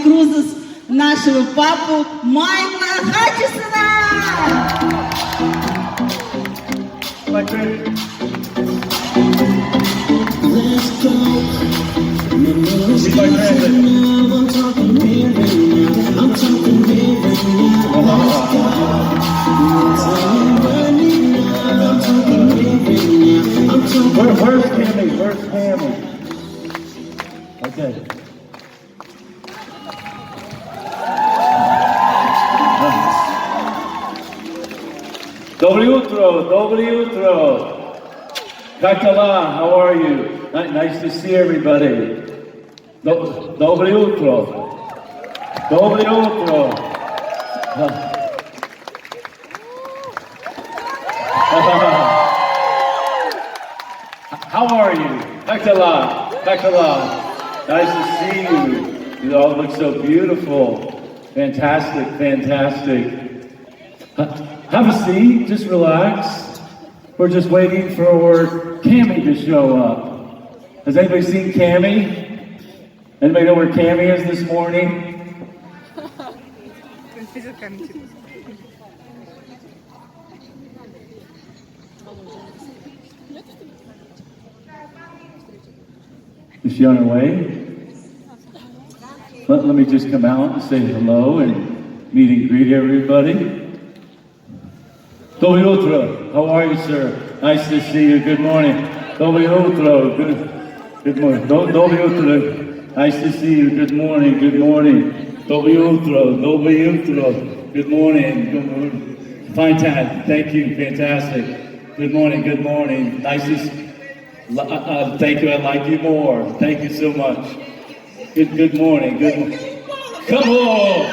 inCruises нашего папу Майкла Хатчисона. Where's Cammy? Where's Cammy? Okay. Доброе утро. Как дела? How are you? Nice to see everybody. Доброе утро. How are you? Как дела? Nice to see you. You all look so beautiful. Fantastic. Have a seat, just relax. We're just waiting for Cammy to show up. Has anybody seen Cammy? Anybody know where Cammy is this morning? Is she on her way? Let me just come out and say hello and meet and greet everybody. Доброе утро. How are you, sir? Nice to see you. Good morning. Доброе утро. Good morning. Доброе утро. Nice to see you. Good morning. Доброе утро. Good morning. Fine time. Thank you. Fantastic. Good morning. Nice to see you. Thank you. I like you more. Thank you so much. Good morning. Come on.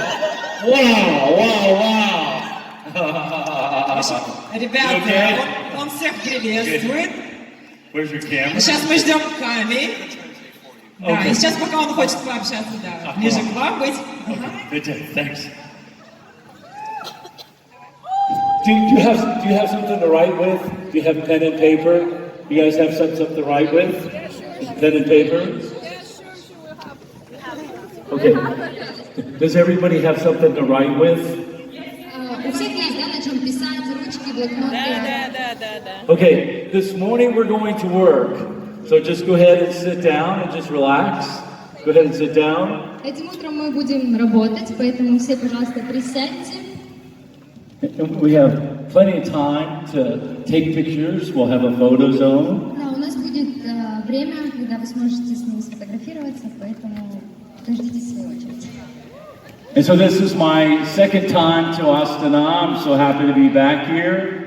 Wow. Ребята, okay? он всех приветствует. Where's your camera? Сейчас мы ждем Ками. Да, Okay. и сейчас пока он хочет пообщаться, да, ближе к вам быть. Good job. Thanks. Do you have something to write with? Do you have pen and paper? You guys have something to write with? Pen and paper? Okay. Does everybody have something to write with? У всех есть, да, на чем писать, ручки, блокноты. Да. Okay, this morning we're going to work. So just go ahead and sit down and just relax. Go ahead and sit down. Этим утром мы будем работать, поэтому все, пожалуйста, присядьте. And we have plenty of time to take pictures. We'll have a photo zone. Да, у нас будет время, когда вы сможете с ними сфотографироваться, поэтому дождитесь своей очереди. And so this is my second time to Astana. I'm so happy to be back here.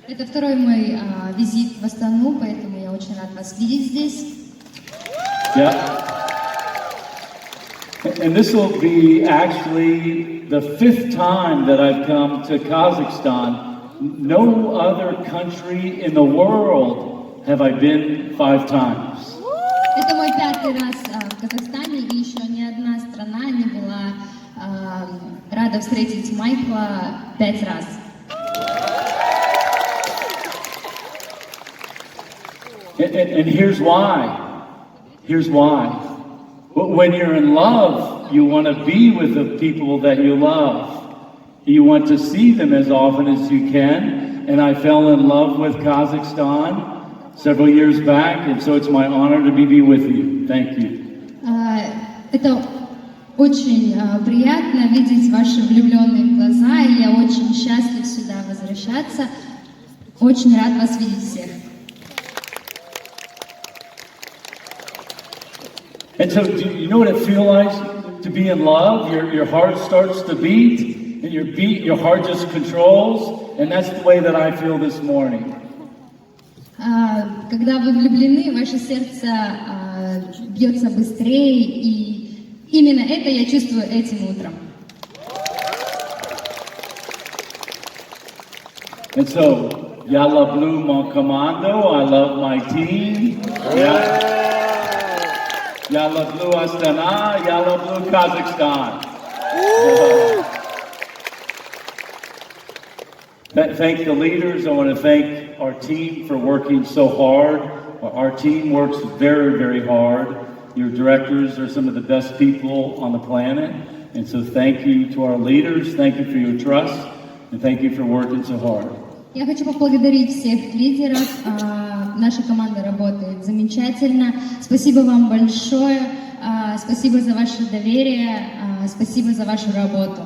Это второй мой визит в Астану, поэтому я очень рад вас видеть здесь. Yeah. And this will be actually the fifth time that I've come to Kazakhstan. No other country in the world have I been 5 times. Это мой 5-й раз в Казахстане, и еще ни одна страна не была рада встретить Майкла 5 раз. And here's why. When you're in love, you want to be with the people that you love. You want to see them as often as you can. And I fell in love with Kazakhstan several years back, and so it's my honor to be with you. Thank you. Это очень приятно видеть ваши влюбленные глаза, и я очень счастлив сюда возвращаться. Очень рад вас видеть всех. And so, do you know what it feels like to be in love? Your heart starts to beat, and your heart just controls, and that's the way that I feel this morning. Когда вы влюблены, ваше сердце бьется быстрее, и именно это я чувствую этим утром. And so, Yalla Blue Mon Commando, I love my team. Yeah. Yalla Blue Astana, Yalla Blue Kazakhstan. Thank the leaders. I want to thank our team for working so hard. Our team works very, very hard. your directors are some of the best people on the planet. And so thank you to our leaders, thank you for your trust, and thank you for working so hard. Я хочу поблагодарить всех лидеров. Наша команда работает замечательно. Спасибо вам большое. Спасибо за ваше доверие. Спасибо за вашу работу.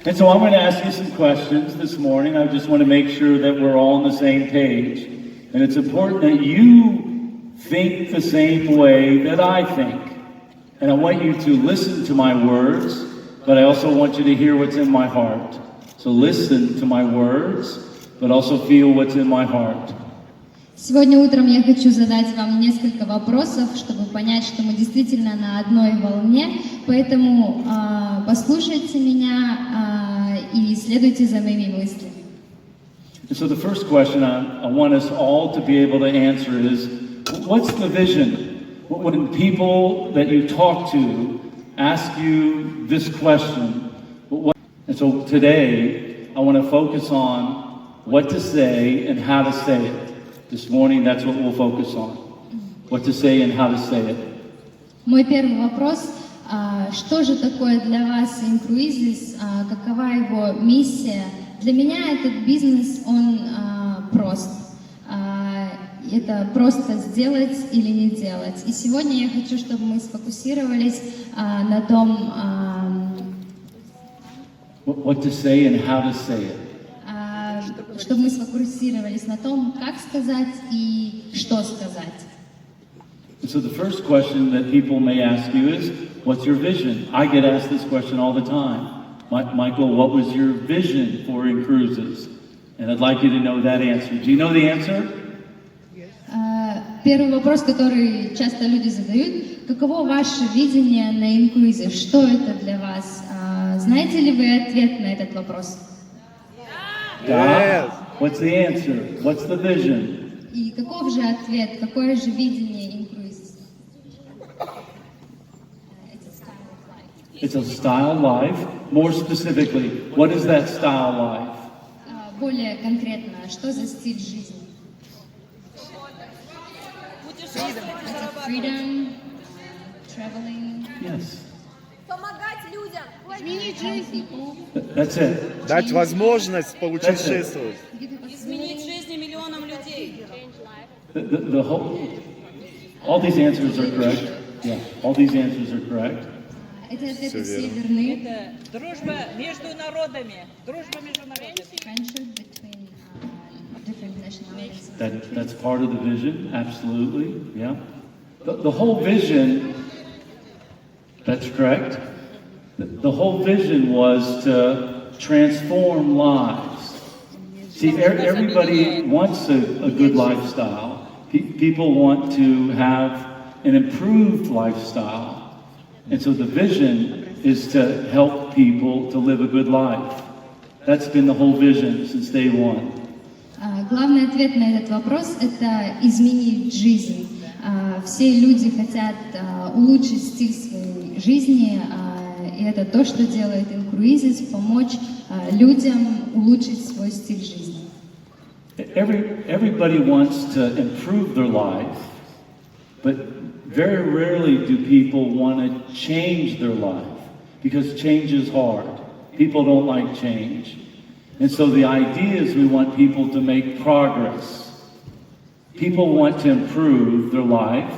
And so I'm going to ask you some questions this morning. I just want to make sure that we're all on the same page. And it's important that you think the same way that I think. And I want you to listen to my words, but I also want you to hear what's in my heart. So listen to my words, but also feel what's in my heart. Сегодня утром я хочу задать вам несколько вопросов, чтобы понять, что мы действительно на одной волне. Поэтому послушайте меня и следуйте за моими мыслями. So the first question I want us all to be able to answer is, what's the vision? When people that you talk to ask you this question, and so today I want to focus on what to say and how to say it. This morning, that's what we'll focus on. What to say and how to say it. Мой первый вопрос: что же такое для вас inCruises? Какова его миссия? Для меня этот бизнес, он прост. Это просто сделать или не делать. И сегодня я хочу, чтобы мы сфокусировались на том, what to say and how to say it. Чтобы мы сфокусировались на том, как сказать и что сказать. So the first question that people may ask you is, what's your vision? I get asked this question all the time. Michael, what was your vision for inCruises? And I'd like you to know that answer. Do you know the answer? Первый вопрос, который часто люди задают: каково ваше видение на inCruises? Что это для вас? Знаете ли вы ответ на этот вопрос? Yes. What's the answer? What's the vision? И каков же ответ? Какое же видение inCruises? It's a style of life. More specifically, what is that style of life? Более конкретно, что за стиль жизни? Freedom, traveling. Yes. Помогать людям. Изменить жизнь. That's it. Дать возможность поучаствовать. Изменить жизни миллионам людей. The whole, all these answers are correct. Yeah, all these answers are correct. Эти ответы все верны. Это дружба между народами. Дружба между народами. Friendship between different nationalities. That's part of the vision, absolutely, yeah. The whole vision, that's correct. The whole vision was to transform lives. See, everybody wants a good lifestyle. People want to have an improved lifestyle. And so the vision is to help people to live a good life. That's been the whole vision since day one. Главный ответ на этот вопрос – это изменить жизнь. Все люди хотят улучшить стиль своей жизни, и это то, что делает inCruises, помочь людям улучшить свой стиль жизни. Everybody wants to improve their life, but very rarely do people want to change their life, because change is hard. People don't like change. And so the idea is we want people to make progress. People want to improve their life.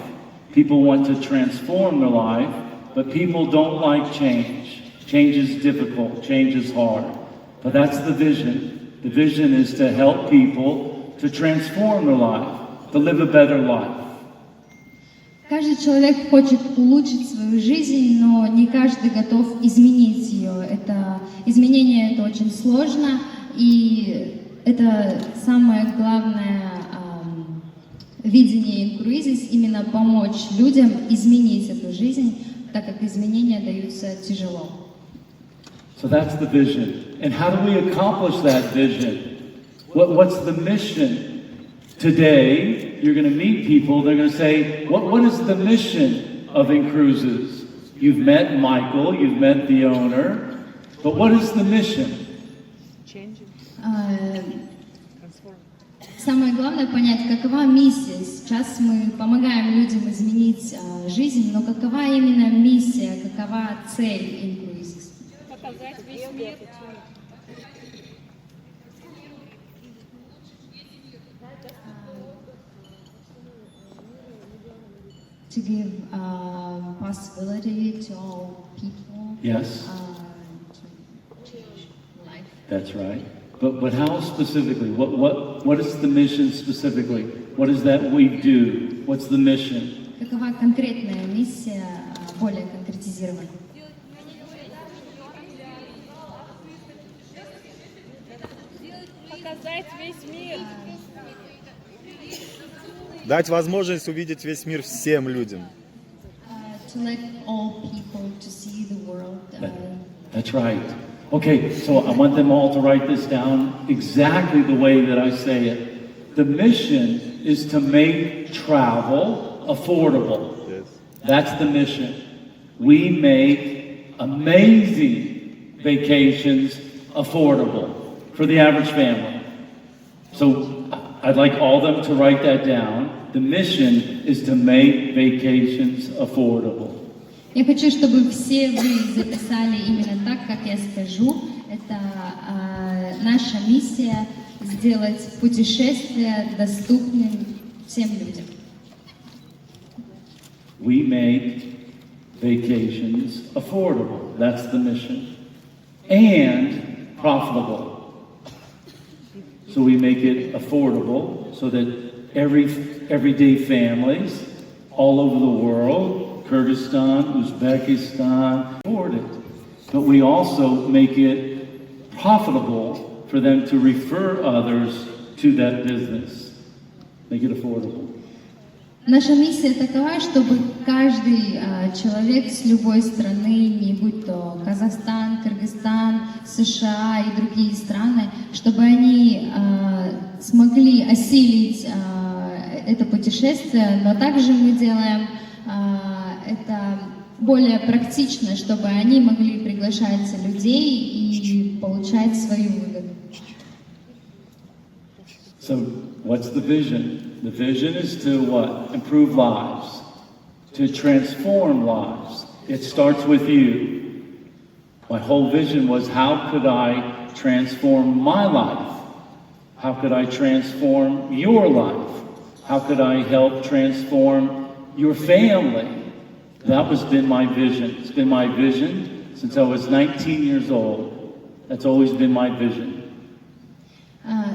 People want to transform their life, but people don't like change. Change is difficult. Change is hard. But that's the vision. The vision is to help people to transform their life, to live a better life. Каждый человек хочет улучшить свою жизнь, но не каждый готов изменить ее. Изменение это очень сложно, и это самое главное видение inCruises, именно помочь людям изменить эту жизнь, так как изменения даются тяжело. So that's the vision. And how do we accomplish that vision? What's the mission? Today, you're going to meet people, they're going to say, what is the mission of inCruises? You've met Michael, you've met the owner, But what is the mission? Самое главное понять, какова миссия. Сейчас мы помогаем людям изменить жизнь, но какова именно миссия, какова цель inCruises? Показать весь мир. To give possibility to all people. Yes. To change life. That's right. But how specifically? What is the mission specifically? What is that we do? What's the mission? Какова конкретная миссия, более конкретизированная? Показать весь мир. Дать возможность увидеть весь мир всем людям. To let all people to see the world. That's right. Okay, so I want them all to write this down exactly the way that I say it. The mission is to make travel affordable. Yes. That's the mission. We make amazing vacations affordable for the average family. So I'd like all of them to write that down. The mission is to make vacations affordable. Я хочу, чтобы все вы записали именно так, как я скажу. Это наша миссия — сделать путешествия доступным всем людям. We make vacations affordable. That's the mission. And profitable. So we make it affordable so that everyday families all over the world, Kyrgyzstan, Uzbekistan, afford it. But we also make it profitable for them to refer others to that business. Make it affordable. Наша миссия такова, чтобы каждый человек с любой страны, не будь то Казахстан, Кыргызстан, США и другие страны, чтобы они смогли осилить это путешествие, но также мы делаем это более практично, чтобы они могли приглашать людей и получать свою выгоду. So, what's the vision? The vision is to what? Improve lives, to transform lives. It starts with you. My whole vision was, how could I transform my life? How could I transform your life? How could I help transform your family? That has been my vision. It's been my vision since I was 19 years old. That's always been my vision.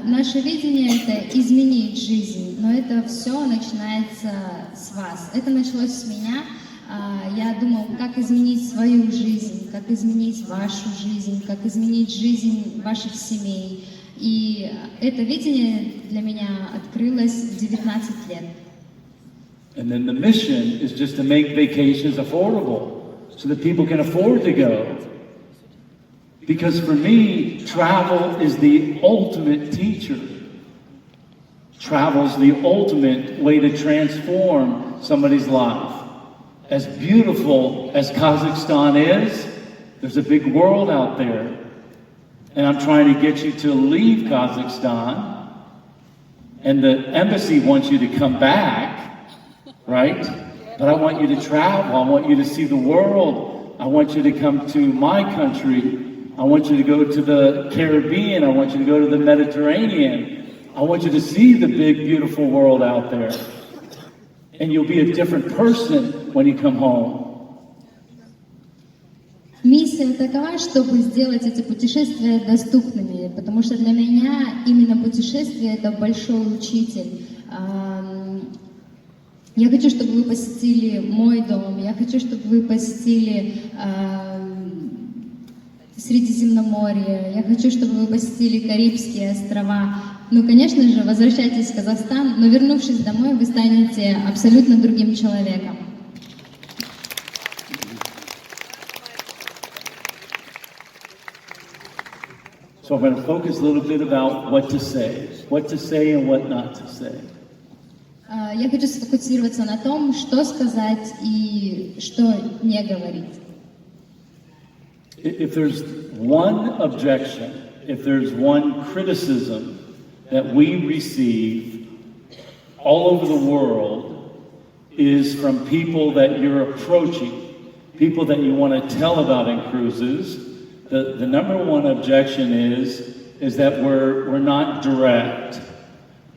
Наше видение — это изменить жизнь, но это все начинается с вас. Это началось с меня. Я думала, как изменить свою жизнь, как изменить вашу жизнь, как изменить жизнь ваших семей. И это видение для меня открылось в 19 лет. And then the mission is just to make vacations affordable so that people can afford to go. Because for me, travel is the ultimate teacher. Travel is the ultimate way to transform somebody's life. As beautiful as Kazakhstan is, there's a big world out there. And I'm trying to get you to leave Kazakhstan. And the embassy wants you to come back, right? But I want you to travel. I want you to see the world. I want you to come to my country. I want you to go to the Caribbean. I want you to go to the Mediterranean. I want you to see the big, beautiful world out there. And you'll be a different person when you come home. Миссия такова, чтобы сделать эти путешествия доступными, потому что для меня именно путешествие — это большой учитель. Я хочу, чтобы вы посетили мой дом, я хочу, чтобы вы посетили Средиземноморье, я хочу, чтобы вы посетили Карибские острова. Ну, конечно же, возвращайтесь в Казахстан, но вернувшись домой, вы станете абсолютно другим человеком. So I'm going to focus a little bit about what to say and what not to say. Я хочу сфокусироваться на том, что сказать и что не говорить. If there's one objection, if there's one criticism that we receive all over the world, is from people that you're approaching, people that you want to tell about inCruises. The number one objection is that we're not direct.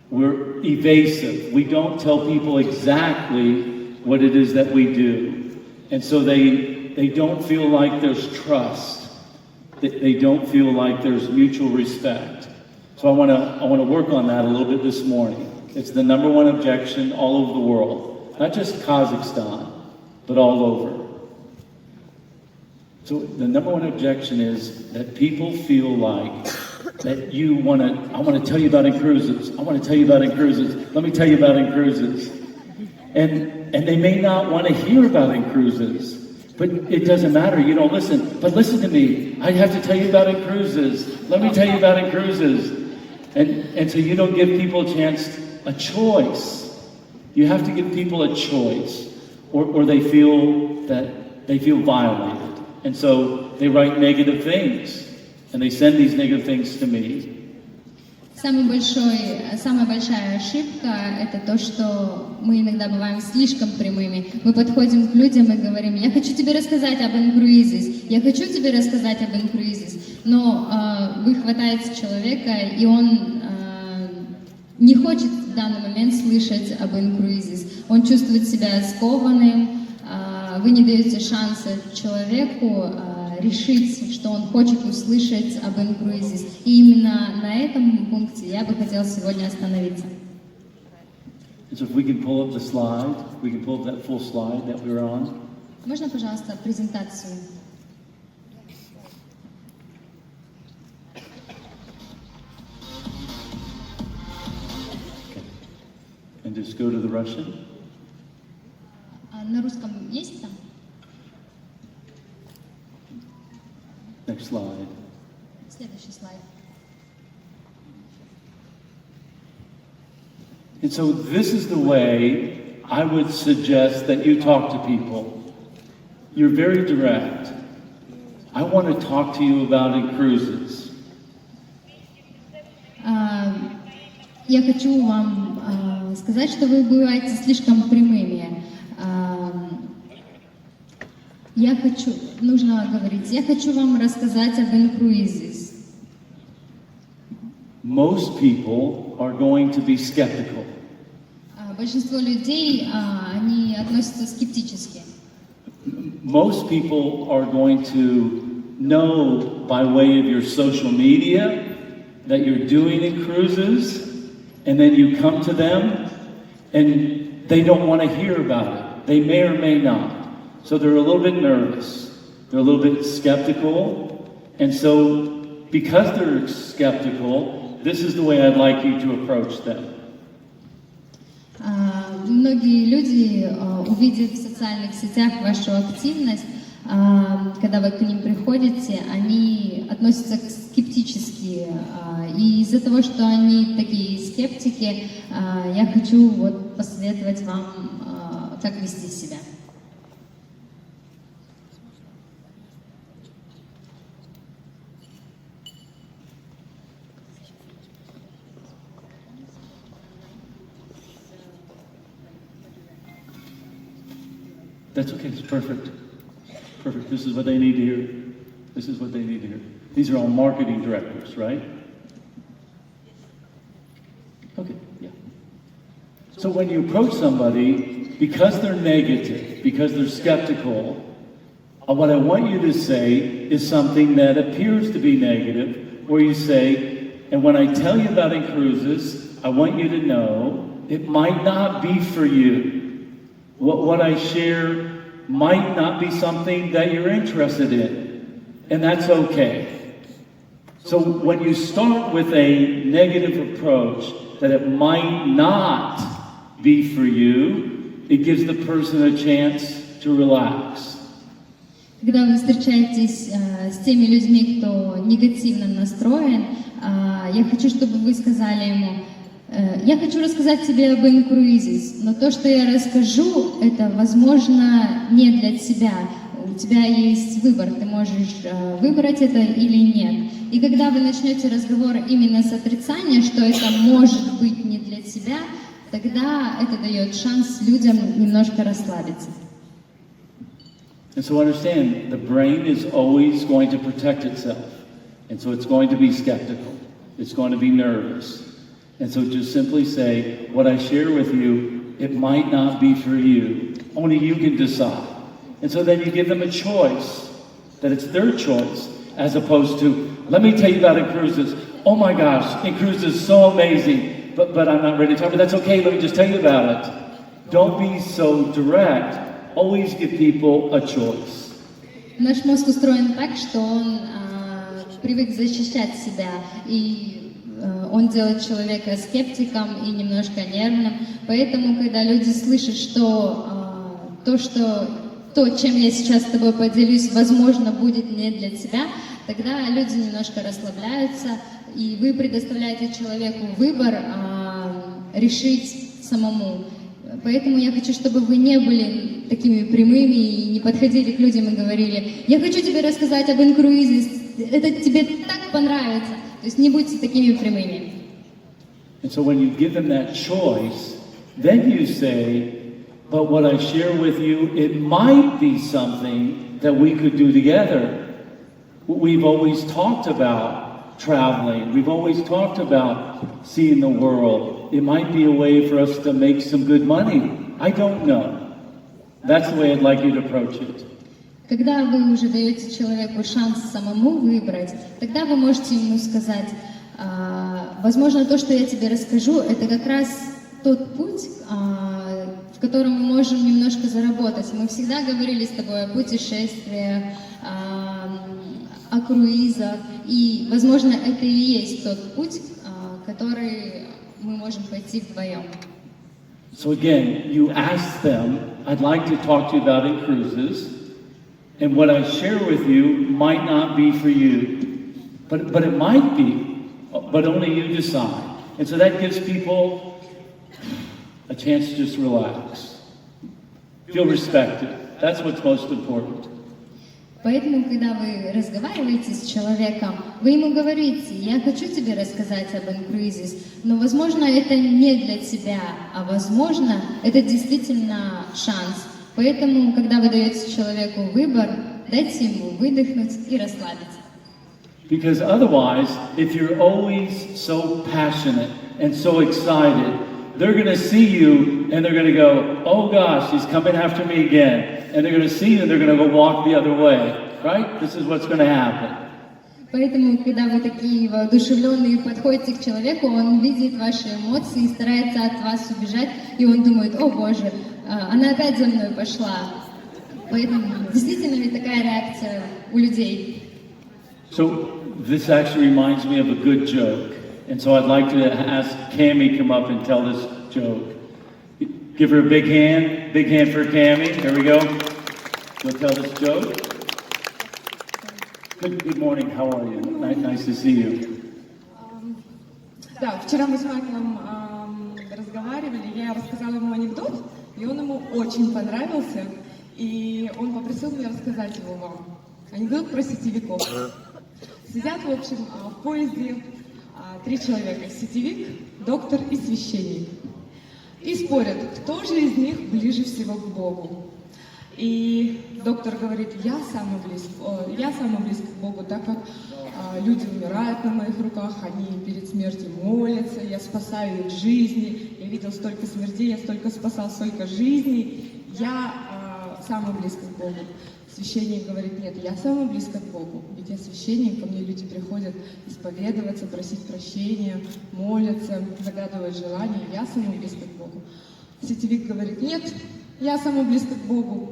We're evasive. We don't tell people exactly what it is that we do. And so they don't feel like there's trust. They don't feel like there's mutual respect. So I want to work on that a little bit this morning. It's the number one objection all over the world. Not just Kazakhstan, but all over. So the number one objection is that people feel like that I want to tell you about inCruises. I want to tell you about inCruises. Let me tell you about inCruises. And they may not want to hear about inCruises, but it doesn't matter. You don't listen. But listen to me. I have to tell you about inCruises. Let me tell you about inCruises. And so you don't give people a chance, a choice. You have to give people a choice, or they feel violated. And so they write negative things, and they send these negative things to me. Самая большая ошибка – это то, что мы иногда бываем слишком прямыми. Мы подходим к людям и говорим: я хочу тебе рассказать об inCruises, я хочу тебе рассказать об inCruises. Но вы хватаете человека, и он не хочет в данный момент слышать об inCruises. Он чувствует себя скованным, вы не даете шанса человеку решить, что он хочет услышать об inCruises. И именно на этом пункте я бы хотела сегодня остановиться. So if we can pull up the slide, we can pull up that full slide that we were on. Можно, пожалуйста, презентацию? And just go to the Russian. На русском есть там? Next slide. Следующий слайд. And so this is the way I would suggest that you talk to people. You're very direct. I want to talk to you about inCruises. Я хочу вам сказать, что вы бываете слишком прямыми. Нужно говорить: я хочу вам рассказать об inCruises. Most people are going to be skeptical. Большинство людей, они относятся скептически. Most people are going to know by way of your social media that you're doing inCruises, and then you come to them and they don't want to hear about it. They may or may not. So they're a little bit nervous. They're a little bit skeptical. And so because they're skeptical, this is the way I'd like you to approach them. Многие люди увидят в социальных сетях вашу активность. Когда вы к ним приходите, они относятся скептически. И из-за того, что они такие скептики, я хочу посоветовать вам, как вести себя. That's okay, it's perfect. Perfect. This is what they need to hear. This is what they need to hear. These are all marketing directors, right? Okay, yeah. So when you approach somebody, because they're negative, because they're skeptical, what I want you to say is something that appears to be negative, where you say, and when I tell you about inCruises, I want you to know it might not be for you. What I share might not be something that you're interested in, and that's okay. So when you start with a negative approach that it might not be for you, it gives the person a chance to relax. Когда вы встречаетесь с теми людьми, кто негативно настроен, я хочу, чтобы вы сказали ему: я хочу рассказать тебе об inCruises, но то, что я расскажу, это, возможно, не для тебя. у тебя есть выбор, ты можешь выбрать это или нет. И когда вы начнете разговор именно с отрицания, что это может быть не для тебя, тогда это дает шанс людям немножко расслабиться. And so understand, the brain is always going to protect itself. And so it's going to be skeptical. It's going to be nervous. And so just simply say, what I share with you, it might not be for you. Only you can decide. And so then you give them a choice, that it's their choice, as opposed to, let me tell you about inCruises. Oh my gosh, inCruises is so amazing, but I'm not ready to talk, but that's okay, let me just tell you about it. Don't be so direct. Always give people a choice. Наш мозг устроен так, что он привык защищать себя, и он делает человека скептиком и немножко нервным. Поэтому, когда люди слышат, что то, чем я сейчас с тобой поделюсь, возможно, будет не для тебя, тогда люди немножко расслабляются, и вы предоставляете человеку выбор решить самому. Поэтому я хочу, чтобы вы не были такими прямыми и не подходили к людям и говорили: я хочу тебе рассказать об inCruises, это тебе так понравится. То есть не будьте такими прямыми. And so when you give them that choice, then you say, but what I share with you, it might be something that we could do together. We've always talked about traveling. We've always talked about seeing the world. It might be a way for us to make some good money. I don't know. That's the way I'd like you to approach it. Когда вы уже даете человеку шанс самому выбрать, тогда вы можете ему сказать: возможно, то, что я тебе расскажу, это как раз тот путь, в котором мы можем немножко заработать. Мы всегда говорили с тобой о путешествиях, о круизах, и, возможно, это и есть тот путь, который мы можем пойти вдвоем. So again, you ask them, I'd like to talk to you about inCruises, and what I share with you might not be for you, but it might be, but only you decide. And so that gives people a chance to just relax, feel respected. That's what's most important. Поэтому, когда вы разговариваете с человеком, вы ему говорите: я хочу тебе рассказать об inCruises, но, возможно, это не для тебя, а, возможно, это действительно шанс. Поэтому, когда вы даете человеку выбор, дайте ему выдохнуть и расслабиться. Because otherwise, if you're always so passionate and so excited, they're going to see you and they're going to go, oh gosh, he's coming after me again. And they're going to see you and they're going to go walk the other way. Right? This is what's going to happen. Поэтому, когда вы такие воодушевленные подходите к человеку, он видит ваши эмоции и старается от вас убежать, и он думает: о боже, она опять за мной пошла. Поэтому действительно ли такая реакция у людей? So this actually reminds me of a good joke. And so I'd like to ask Cammie to come up and tell this joke. Give her a big hand for Cammie. Here we go. Go tell this joke. Good morning, how are you? Nice to see you. Да, вчера мы с Майклом разговаривали, я рассказала ему анекдот, и он ему очень понравился, и он попросил меня рассказать его вам. Анекдот про сетевиков. Сидят, в общем, в поезде 3 человека: сетевик, доктор и священник. И спорят, кто же из них ближе всего к Богу. И доктор говорит: я самый близкий к Богу, так как люди умирают на моих руках, они перед смертью молятся, я спасаю их жизни, я видел столько смертей, я столько спасал, столько жизней, я самый близкий к Богу. Священник говорит: нет, я самый близкий к Богу, ведь я священник, ко мне люди приходят исповедоваться, просить прощения, молятся, загадывать желания, я самый близкий к Богу. Сетевик говорит: нет, я самый близкий к Богу.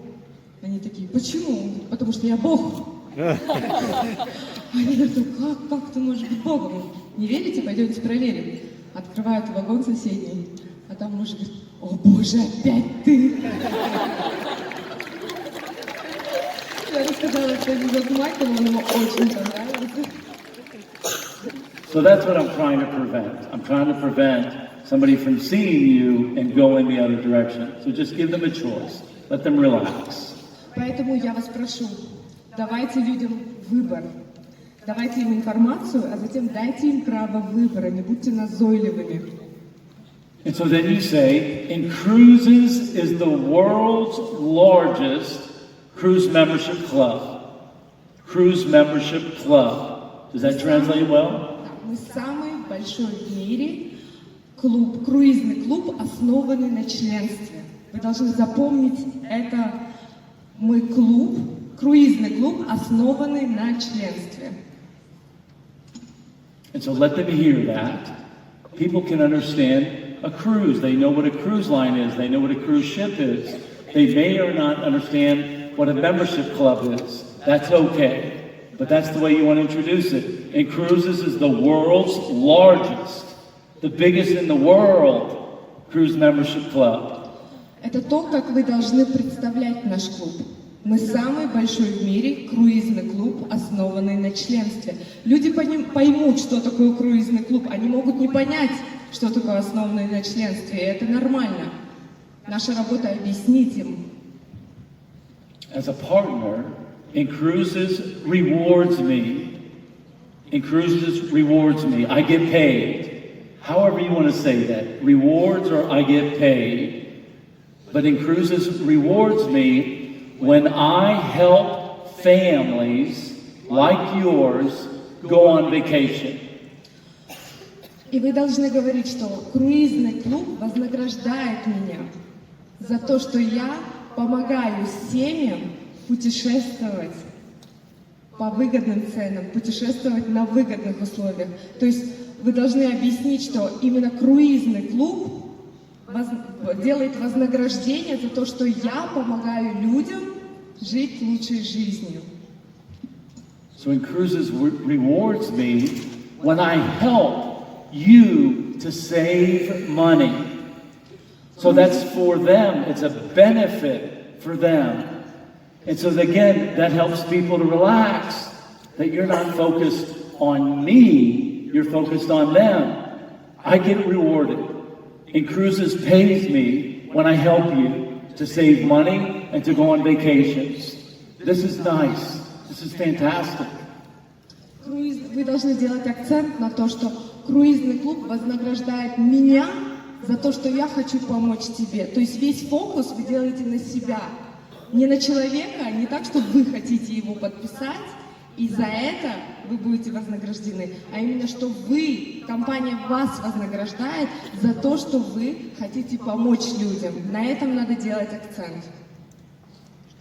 Они такие: почему? Потому что я Бог. Они говорят: как ты можешь быть Богом? Не верите? Пойдемте проверим. Открывают вагон соседний, а там муж говорит: о боже, опять ты! Я рассказала это анекдот Майклу, он ему очень понравился. So that's what I'm trying to prevent. I'm trying to prevent somebody from seeing you and going the other direction. So just give them a choice. Let them relax. Поэтому я вас прошу, давайте людям выбор. Давайте им информацию, а затем дайте им право выбора, не будьте назойливыми. And so then you say, inCruises is the world's largest cruise membership club. Cruise membership club. Does that translate well? Да, мы самый большой в мире клуб, круизный клуб, основанный на членстве. Вы должны запомнить это. Мы клуб, круизный клуб, основанный на членстве. And so let them hear that. People can understand a cruise. They know what a cruise line is. They know what a cruise ship is. They may or not understand what a membership club is. That's okay. But that's the way you want to introduce it. inCruises is the world's largest, the biggest in the world, cruise membership club. Это то, как вы должны представлять наш клуб. Мы самый большой в мире круизный клуб, основанный на членстве. Люди поймут, что такое круизный клуб. Они могут не понять, что такое основанный на членстве. И это нормально. Наша работа объяснить им. As a partner, inCruises rewards me. inCruises rewards me. I get paid. However you want to say that. Rewards or I get paid. But inCruises rewards me when I help families like yours go on vacation. И вы должны говорить, что круизный клуб вознаграждает меня за то, что я помогаю семьям путешествовать по выгодным ценам, путешествовать на выгодных условиях. То есть вы должны объяснить, что именно круизный клуб делает вознаграждение за то, что я помогаю людям жить лучшей жизнью. So inCruises rewards me when I help you to save money. So that's for them. It's a benefit for them. And so again, that helps people to relax, that you're not focused on me, you're focused on them. I get rewarded. inCruises pays me when I help you to save money and to go on vacations. This is nice. This is fantastic. Вы должны делать акцент на то, что круизный клуб вознаграждает меня за то, что я хочу помочь тебе. То есть весь фокус вы делаете на себя. Не на человека, не так, что вы хотите его подписать, и за это вы будете вознаграждены, а именно, что вы, компания вас вознаграждает за то, что вы хотите помочь людям. На этом надо делать акцент.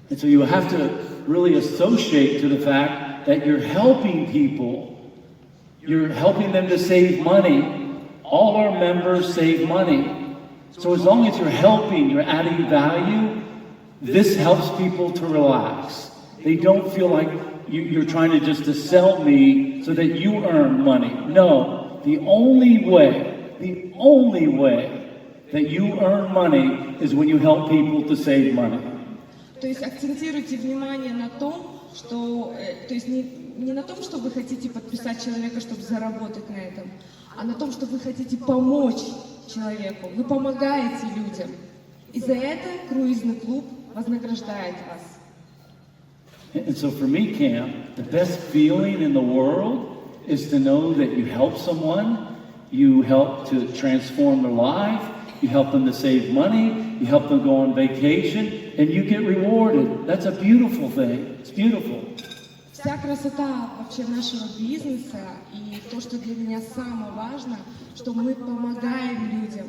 And so you have to really associate to the fact that you're helping people. You're helping them to save money. All our members save money. So as long as you're helping, you're adding value, this helps people to relax. They don't feel like you're trying to just to sell me so that you earn money. No, the only way that you earn money is when you help people to save money. То есть акцентируйте внимание на том, что, то есть не на том, что вы хотите подписать человека, чтобы заработать на этом, а на том, что вы хотите помочь человеку. Вы помогаете людям. И за это круизный клуб вознаграждает вас. And so for me, Cam, the best feeling in the world is to know that you help someone, you help to transform their life, you help them to save money, you help them go on vacation, and you get rewarded. That's a beautiful thing. It's beautiful. Вся красота вообще нашего бизнеса и то, что для меня самое важное, что мы помогаем людям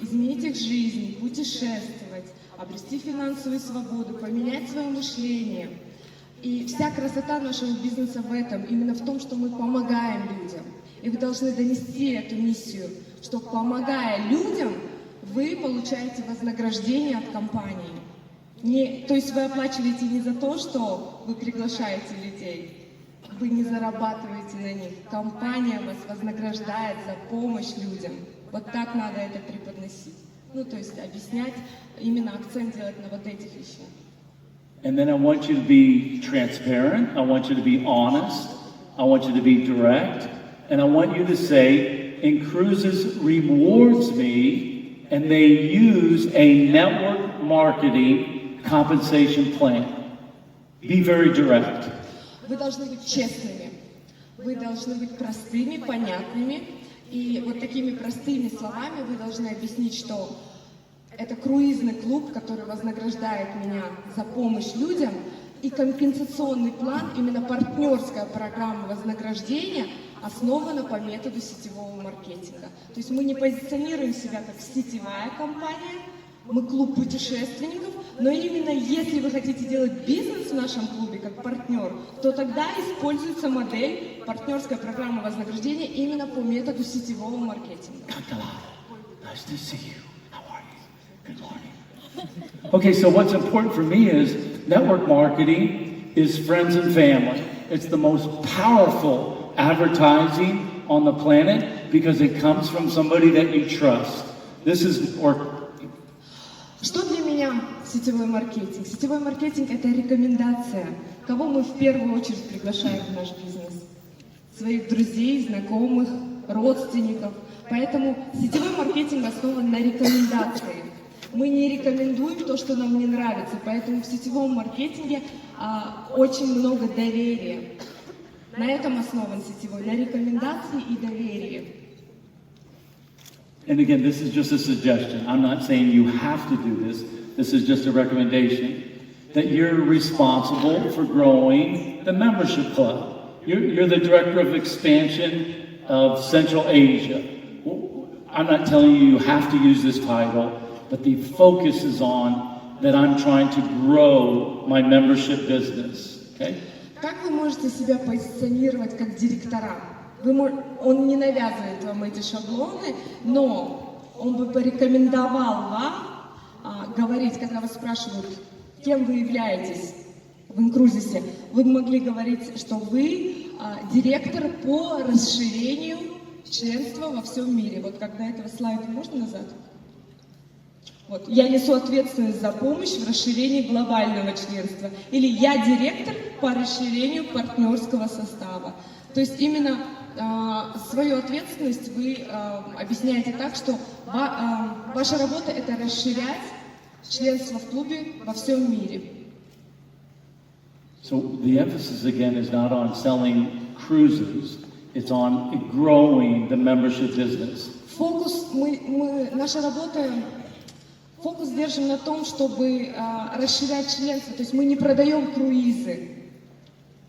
изменить их жизнь, путешествовать, обрести финансовую свободу, поменять свое мышление. И вся красота нашего бизнеса в этом, именно в том, что мы помогаем людям. И вы должны донести эту миссию, что помогая людям, вы получаете вознаграждение от компании. То есть вы оплачиваете не за то, что вы приглашаете людей, вы не зарабатываете на них. Компания вас вознаграждает за помощь людям. Вот так надо это преподносить. То есть объяснять, именно акцент делать на вот этих вещах. And then I want you to be transparent. I want you to be honest. I want you to be direct. And I want you to say, inCruises rewards me, and they use a network marketing compensation plan. Be very direct. Вы должны быть честными, вы должны быть простыми, понятными. И вот такими простыми словами вы должны объяснить, что это круизный клуб, который вознаграждает меня за помощь людям, и компенсационный план, именно партнерская программа вознаграждения, основана по методу сетевого маркетинга. То есть мы не позиционируем себя как сетевая компания, мы клуб путешественников, но именно если вы хотите делать бизнес в нашем клубе как партнер, то тогда используется модель партнерская программа вознаграждения именно по методу сетевого маркетинга. Nice to see you. How are you? Good morning. Okay, so what's important for me is network marketing is friends and family. It's the most powerful advertising on the planet because it comes from somebody that you trust. This is Что для меня сетевой маркетинг? Сетевой маркетинг – это рекомендация. Кого мы в первую очередь приглашаем в наш бизнес? Своих друзей, знакомых, родственников. Поэтому сетевой маркетинг основан на рекомендации. Мы не рекомендуем то, что нам не нравится, поэтому в сетевом маркетинге очень много доверия. На этом основан сетевой, на рекомендации и доверии. And again, this is just a suggestion. I'm not saying you have to do this. This is just a recommendation that you're responsible for growing the membership club. You're the director of expansion of Central Asia. I'm not telling you you have to use this title, but the focus is on that I'm trying to grow my membership business. Okay? Как вы можете себя позиционировать как директора? Он не навязывает вам эти шаблоны, но он бы порекомендовал вам говорить, когда вас спрашивают, кем вы являетесь в inCruises, вы могли говорить, что вы директор по расширению членства во всем мире. Вот как до этого слайда можно назад? Вот. Я несу ответственность за помощь в расширении глобального членства. Или я директор по расширению партнерского состава. То есть именно свою ответственность вы объясняете так, что ваша работа – это расширять членство в клубе во всем мире. So the emphasis again is not on selling cruises, it's on growing the membership business. Наша работа, фокус держим на том, чтобы расширять членство. То есть мы не продаем круизы.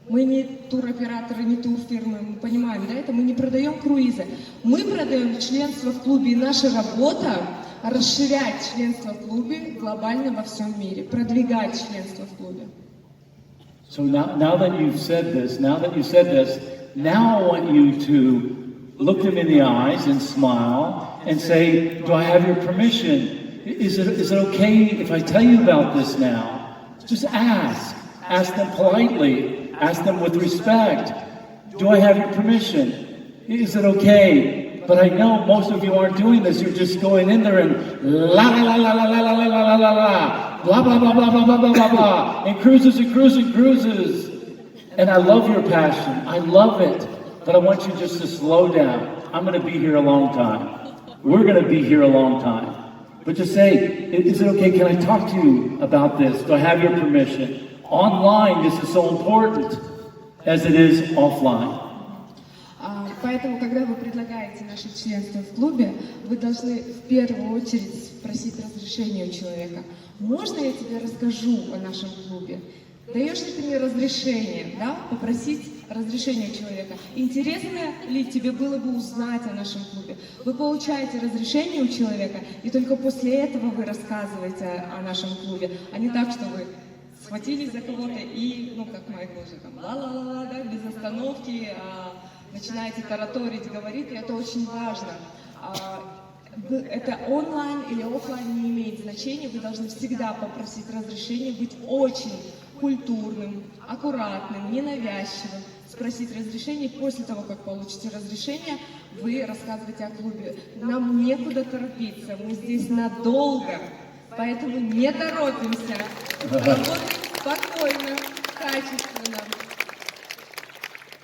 Мы не туроператоры, не турфирмы, мы понимаем, да, это мы не продаем круизы. Мы продаем членство в клубе, и наша работа расширять членство в клубе глобально во всем мире, продвигать членство в клубе. So now that you've said this, now I want you to look them in the eyes and smile and say, do I have your permission? Is it okay if I tell you about this now? Just ask. Ask them politely. Ask them with respect. Do I have your permission? Is it okay? But I know most of you aren't doing this. You're just going in there and la la la la la la la la la la la, blah blah blah blah blah blah blah blah blah, and cruises and cruises and cruises. And I love your passion. I love it. But I want you just to slow down. I'm going to be here a long time. We're going to be here a long time. But just say, is it okay? Can I talk to you about this? Do I have your permission? Online, this is so important as it is offline. Поэтому, когда вы предлагаете наше членство в клубе, вы должны в первую очередь просить разрешения у человека. Можно я тебе расскажу о нашем клубе? Даешь ли ты мне разрешение, да? Попросить разрешение у человека. Интересно ли тебе было бы узнать о нашем клубе? Вы получаете разрешение у человека, и только после этого вы рассказываете о нашем клубе, а не так, что вы схватились за кого-то и, как Майкл уже там, ла-ла-ла-ла, да, без остановки, начинаете тараторить, говорить, и это очень важно. Это онлайн или офлайн не имеет значения, вы должны всегда попросить разрешения, быть очень культурным, аккуратным, ненавязчивым, спросить разрешение, после того, как получите разрешение, вы рассказываете о клубе. Нам некуда торопиться, мы здесь надолго. Поэтому не торопимся, работаем спокойно, качественно.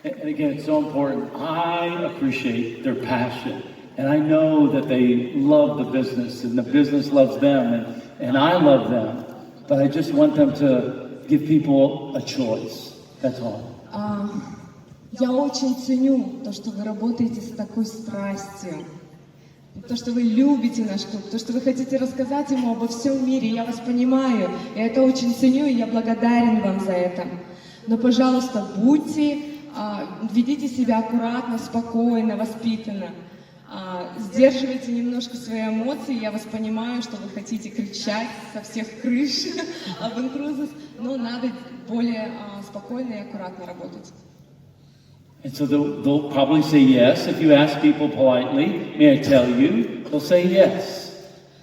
And again, it's so important. I appreciate their passion. And I know that they love the business and the business loves them and I love them. But I just want them to give people a choice. That's all. Я очень ценю то, что вы работаете с такой страстью, то, что вы любите наш клуб, то, что вы хотите рассказать ему обо всем мире. Я вас понимаю, я это очень ценю, и я благодарен вам за это. Но, пожалуйста, ведите себя аккуратно, спокойно, воспитанно. Сдерживайте немножко свои эмоции. Я вас понимаю, что вы хотите кричать со всех крыш об inCruises, но надо более спокойно и аккуратно работать. And so they'll probably say yes. If you ask people politely, may I tell you, they'll say yes.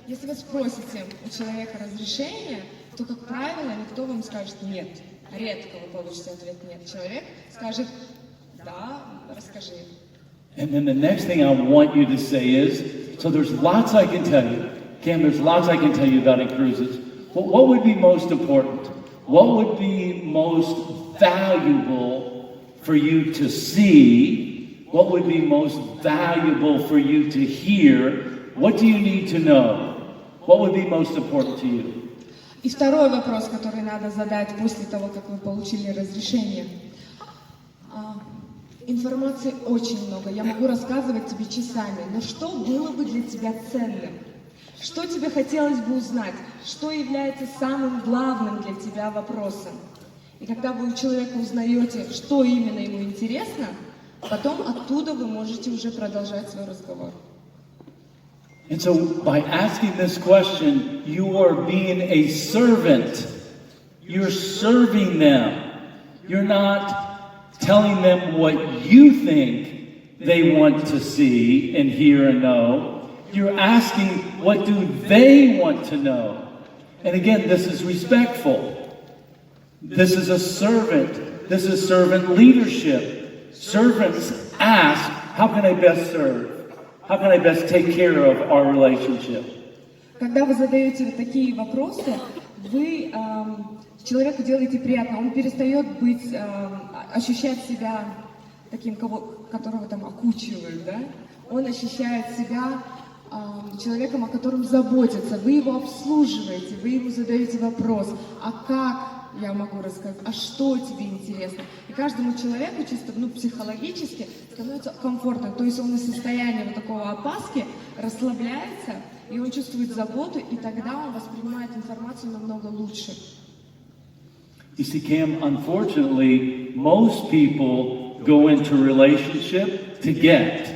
Если вы спросите у человека разрешения, то, как правило, никто вам скажет нет. Редко вы получите ответ нет. Человек скажет да, расскажи. And then the next thing I want you to say is, so there's lots I can tell you. Cam, there's lots I can tell you about inCruises. But what would be most important? What would be most valuable for you to see? What would be most valuable for you to hear? What do you need to know? What would be most important to you? И второй вопрос, который надо задать после того, как вы получили разрешение. Информации очень много, я могу рассказывать тебе часами, но что было бы для тебя ценным? Что тебе хотелось бы узнать? Что является самым главным для тебя вопросом? И когда вы у человека узнаете, что именно ему интересно, потом оттуда вы можете уже продолжать свой разговор. And so by asking this question, you are being a servant. You're serving them. You're not telling them what you think they want to see and hear and know. You're asking, what do they want to know? And again, this is respectful. This is a servant. This is servant leadership. Servants ask, how can I best serve? How can I best take care of our relationship? Когда вы задаете такие вопросы, вы человеку делаете приятно, он перестает ощущать себя таким, которого там окучивают, да? Он ощущает себя человеком, о котором заботятся, вы его обслуживаете, вы ему задаете вопрос, а как я могу рассказать, а что тебе интересно? И каждому человеку чисто психологически становится комфортно, то есть он из состояния вот такого опаски расслабляется, и он чувствует заботу, и тогда он воспринимает информацию намного лучше. You see, Cam, unfortunately, most people go into relationship to get,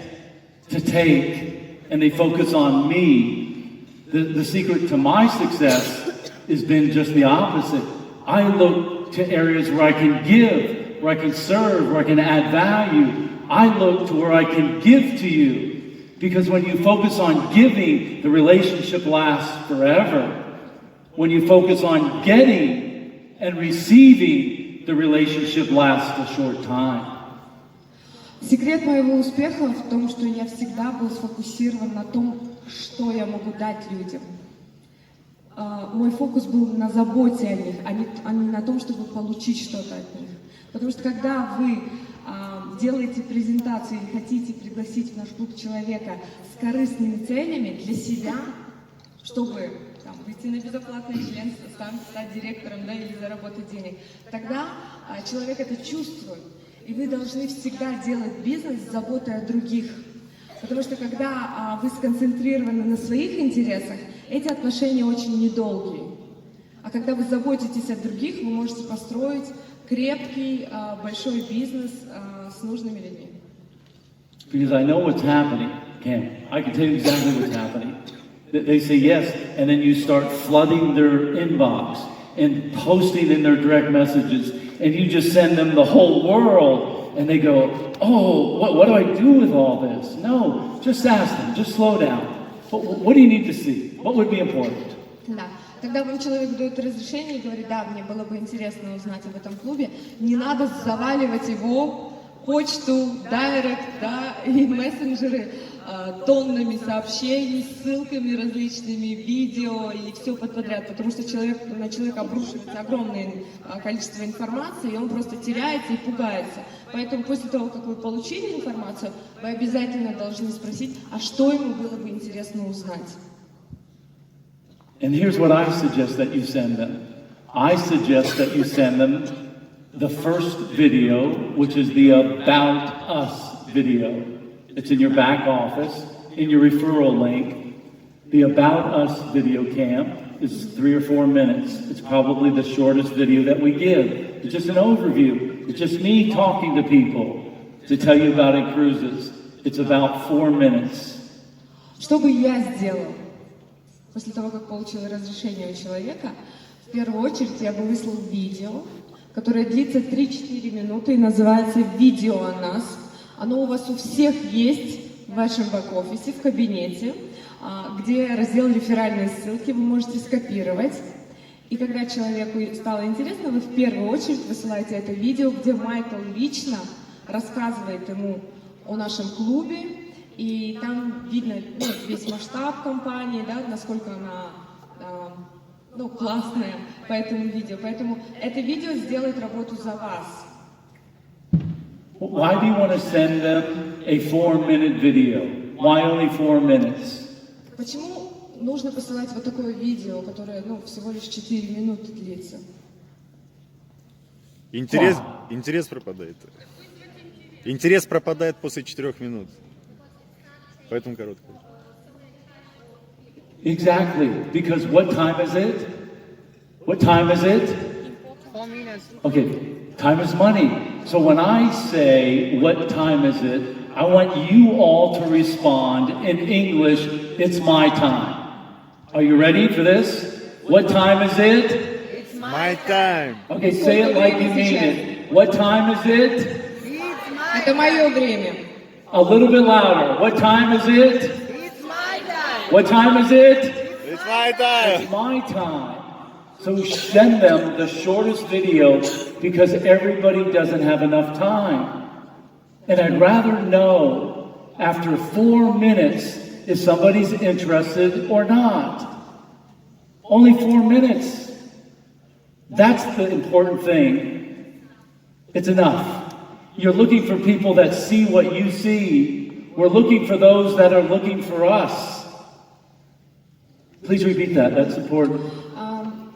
to take, and they focus on me. The secret to my success has been just the opposite. I look to areas where I can give, where I can serve, where I can add value. I look to where I can give to you. Because when you focus on giving, the relationship lasts forever. When you focus on getting and receiving, the relationship lasts a short time. Секрет моего успеха в том, что я всегда был сфокусирован на том, что я могу дать людям. Мой фокус был на заботе о них, а не на том, чтобы получить что-то от них. Потому что когда вы делаете презентацию или хотите пригласить в наш клуб человека с корыстными целями для себя, чтобы выйти на безоплатное членство, стать директором, да, или заработать денег, тогда человек это чувствует. И вы должны всегда делать бизнес с заботой о других. Потому что когда вы сконцентрированы на своих интересах, эти отношения очень недолгие. А когда вы заботитесь о других, вы можете построить крепкий, большой бизнес с нужными людьми. Because I know what's happening, Cam. I can tell you exactly what's happening. They say yes, and then you start flooding their inbox and posting in their direct messages, and you just send them the whole world, and they go, oh, what do I do with all this? No, just ask them, just slow down. What do you need to see? What would be important? Да. Когда вам человек дает разрешение и говорит, да, мне было бы интересно узнать об этом клубе, не надо заваливать его почту, дайрект, да, и мессенджеры тоннами сообщений, ссылками различными, видео и все подряд, потому что на человека обрушивается огромное количество информации, и он просто теряется и пугается. Поэтому после того, как вы получили информацию, вы обязательно должны спросить, а что ему было бы интересно узнать. And here's what I suggest that you send them. I suggest that you send them the first video, which is the About Us video. It's in your back office, in your referral link. The About Us video camp is 3 or 4 minutes. It's probably the shortest video that we give. It's just an overview. It's just me talking to people to tell you about inCruises. It's about 4 minutes. Что бы я сделал после того, как получила разрешение у человека? В первую очередь я бы выслал видео, которое длится 3-4 минуты и называется «Видео о нас». Оно у вас у всех есть в вашем бэк-офисе, в кабинете, где раздел «Реферальные ссылки», вы можете скопировать. И когда человеку стало интересно, вы в первую очередь высылаете это видео, где Майкл лично рассказывает ему о нашем клубе, и там видно весь масштаб компании, да, насколько она классная по этому видео. Поэтому это видео сделает работу за вас. Why do you want to send them a 4-minute video? Why only 4 minutes? Почему нужно посылать вот такое видео, которое всего лишь 4 минуты длится? Интерес пропадает. Интерес пропадает после 4 минут. Поэтому короткое. Exactly. Because what time is it? What time is it? 4 minutes. Okay, time is money. So when I say, what time is it? I want you all to respond in English, it's my time. Are you ready for this? What time is it? It's My time. Okay, say it like you mean it. What time is it? Это мое время. A little bit louder. What time is it? It's my time. What time is it? It's my time. It's my time. So send them the shortest video because everybody doesn't have enough time. And I'd rather know after 4 minutes if somebody's interested or not. Only 4 minutes. That's the important thing. It's enough. You're looking for people that see what you see. We're looking for those that are looking for us. Please repeat that. That's important.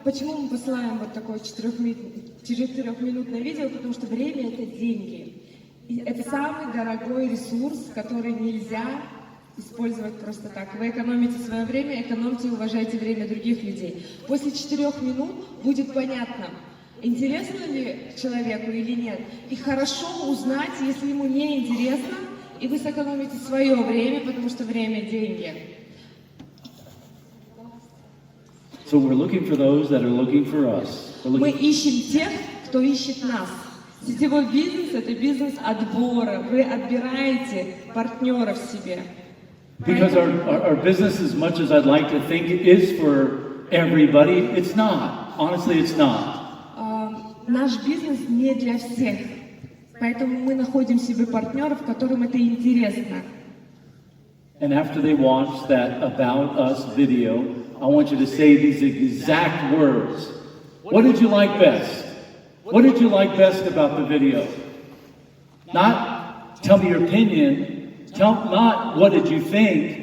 Почему мы посылаем вот такое 4-минутное видео? Потому что время — это деньги. И это самый дорогой ресурс, который нельзя использовать просто так. Вы экономите свое время, экономьте и уважайте время других людей. После 4 минут будет понятно, интересно ли человеку или нет. И хорошо узнать, если ему не интересно, и вы сэкономите свое время, потому что время — деньги. So we're looking for those that are looking for us. Мы ищем тех, кто ищет нас. Сетевой бизнес — это бизнес отбора. Вы отбираете партнеров себе. Because our business, as much as I'd like to think it is for everybody, it's not. Honestly, it's not. Наш бизнес не для всех. Поэтому мы находим себе партнеров, которым это интересно. And after they watch that About Us video, I want you to say these exact words. What did you like best? What did you like best about the video? Not tell me your opinion. Not what did you think.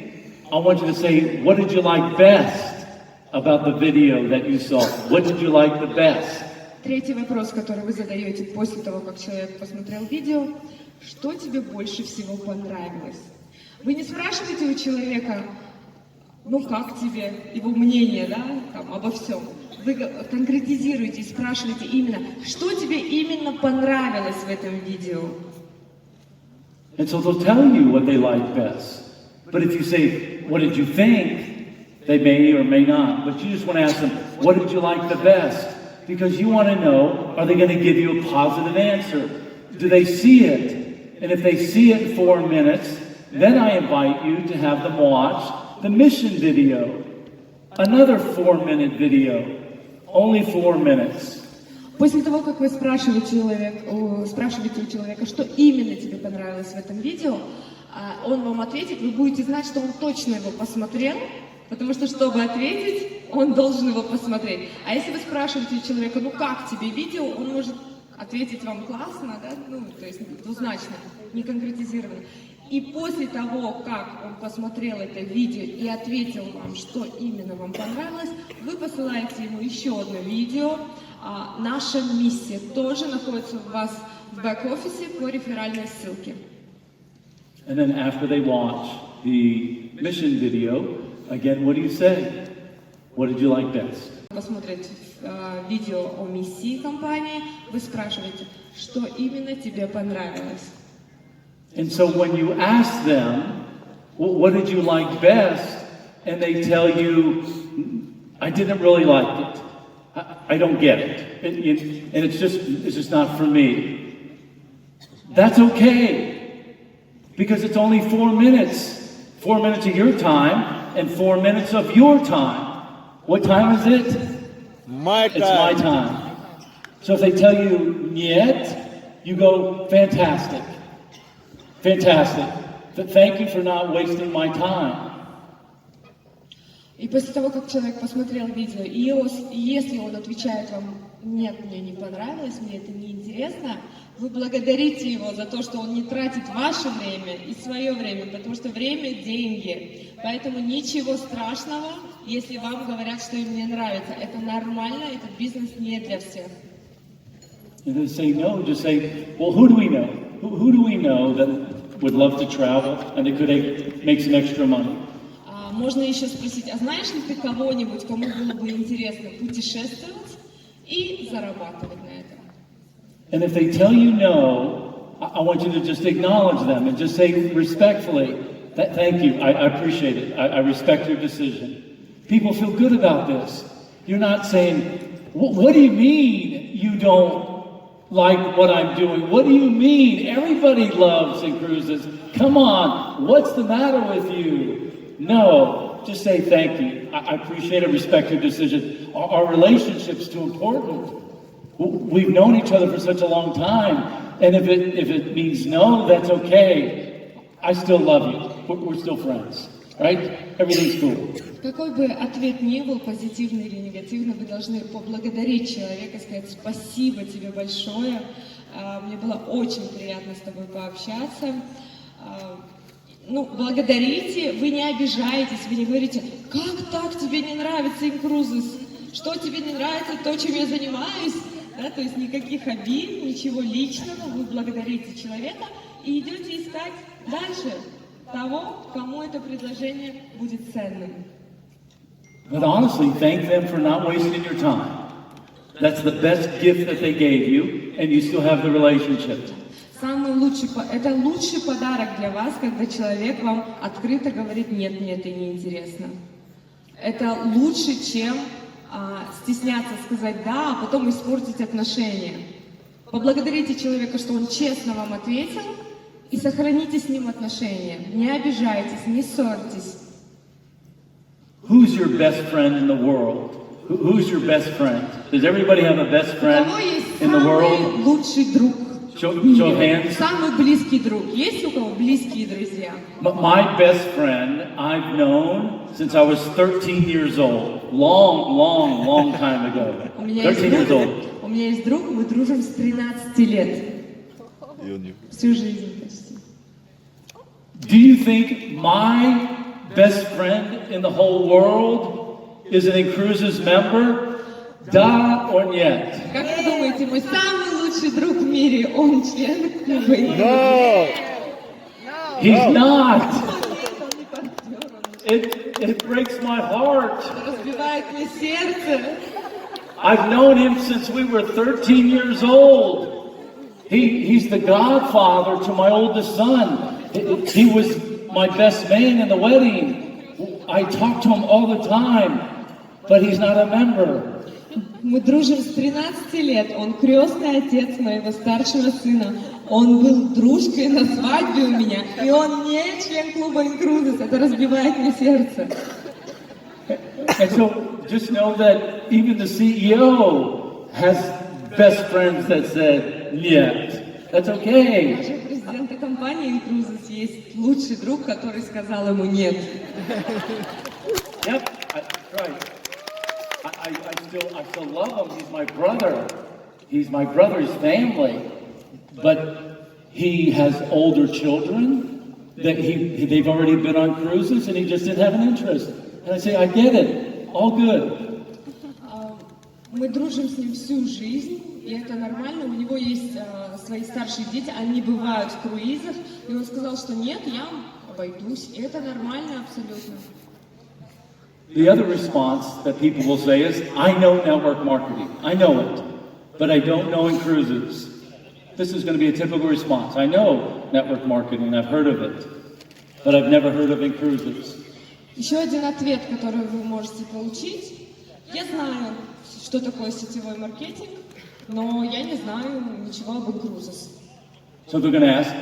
I want you to say, what did you like best about the video that you saw? What did you like the best? Третий вопрос, который вы задаете после того, как человек посмотрел видео. Что тебе больше всего понравилось? Вы не спрашиваете у человека, как тебе, его мнение, да, обо всем. Вы конкретизируете и спрашиваете именно, что тебе именно понравилось в этом видео. And so they'll tell you what they like best. But if you say, what did you think? They may or may not. But you just want to ask them, what did you like the best? Because you want to know, are they going to give you a positive answer? Do they see it? And if they see it in 4 minutes, then I invite you to have them watch the mission video. Another 4-minute video. Only 4 minutes. После того, как вы спрашиваете у человека, что именно тебе понравилось в этом видео, он вам ответит, вы будете знать, что он точно его посмотрел, потому что, чтобы ответить, он должен его посмотреть. А если вы спрашиваете у человека, как тебе видео, он может ответить вам классно, да, то есть двузначно, не конкретизированно. И после того, как он посмотрел это видео и ответил вам, что именно вам понравилось, вы посылаете ему еще одно видео. Наша миссия тоже находится у вас в бэк-офисе по реферальной ссылке. And then after they watch the mission video, again, what do you say? What did you like best? Посмотрите видео о миссии компании, вы спрашиваете, что именно тебе понравилось. And so when you ask them, well, what did you like best? And they tell you, I didn't really like it. I don't get it. And it's just not for me. That's okay. Because it's only 4 minutes. 4 minutes of your time and 4 minutes of your time. What time is it? My time. It's my time. So if they tell you niet, you go, fantastic. Fantastic. Thank you for not wasting my time. И после того, как человек посмотрел видео, и если он отвечает вам, нет, мне не понравилось, мне это не интересно, вы благодарите его за то, что он не тратит ваше время и свое время, потому что время – деньги. Поэтому ничего страшного, если вам говорят, что им не нравится. Это нормально, этот бизнес не для всех. And they say no, just say, well, who do we know? Who do we know that would love to travel and they could make some extra money? Можно еще спросить, а знаешь ли ты кого-нибудь, кому было бы интересно путешествовать и зарабатывать на этом? And if they tell you no, I want you to just acknowledge them and just say respectfully, thank you, I appreciate it, I respect your decision. People feel good about this. You're not saying, what do you mean you don't like what I'm doing? What do you mean? Everybody loves inCruises. Come on, what's the matter with you? No, just say thank you. I appreciate and respect your decision. Our relationship's too important. We've known each other for such a long time, and if it means no, that's okay. I still love you. We're still friends, right? Everything's cool. Какой бы ответ ни был, позитивный или негативный, вы должны поблагодарить человека, сказать спасибо тебе большое. Мне было очень приятно с тобой пообщаться. Ну, благодарите, вы не обижаетесь, вы не говорите, как так тебе не нравится inCruises, что тебе не нравится то, чем я занимаюсь, да, то есть никаких обид, ничего личного, вы благодарите человека и идете искать дальше того, кому это предложение будет ценным. But honestly, thank them for not wasting your time. That's the best gift that they gave you, and you still have the relationship. Это лучший подарок для вас, когда человек вам открыто говорит, нет, мне это не интересно. Это лучше, чем стесняться сказать да, а потом испортить отношения. Поблагодарите человека, что он честно вам ответил, и сохраните с ним отношения. Не обижайтесь, не ссорьтесь. Who's your best friend in the world? Who's your best friend? Does everybody have a best friend in the world? Самый лучший друг. Show hands. Самый близкий друг. Есть у кого близкие друзья? My best friend I've known since I was 13 years old. Long time ago. 13 years old. У меня есть друг, мы дружим с 13 лет. Всю жизнь почти. Do you think my best friend in the whole world is an inCruises member? Да or нет? Как вы думаете, мой самый лучший друг в мире, он член клуба? No! He's not. It breaks my heart. Разбивает мне сердце. I've known him since we were 13 years old. He's the godfather to my oldest son. He was my best man in the wedding. I talk to him all the time, but he's not a member. Мы дружим с 13 лет. Он крестный отец моего старшего сына. Он был дружкой на свадьбе у меня. И он не член клуба inCruises. Это разбивает мне сердце. And so just know that even the CEO has best friends that said, нет. That's okay. Даже у президента компании inCruises есть лучший друг, который сказал ему нет. Yep, right. I still love him. He's my brother. He's my brother's family. But he has older children that they've already been on cruises and he just didn't have an interest. And I say, I get it, all good. Мы дружим с ним всю жизнь, и это нормально. У него есть свои старшие дети, они бывают в круизах, и он сказал, что нет, я обойдусь, и это нормально абсолютно. The other response that people will say is, I know network marketing, I know it, but I don't know inCruises. This is going to be a typical response. I know network marketing, I've heard of it, but I've never heard of inCruises. Еще один ответ, который вы можете получить. Я знаю, что такое сетевой маркетинг, но я не знаю ничего об inCruises. So they're going to ask,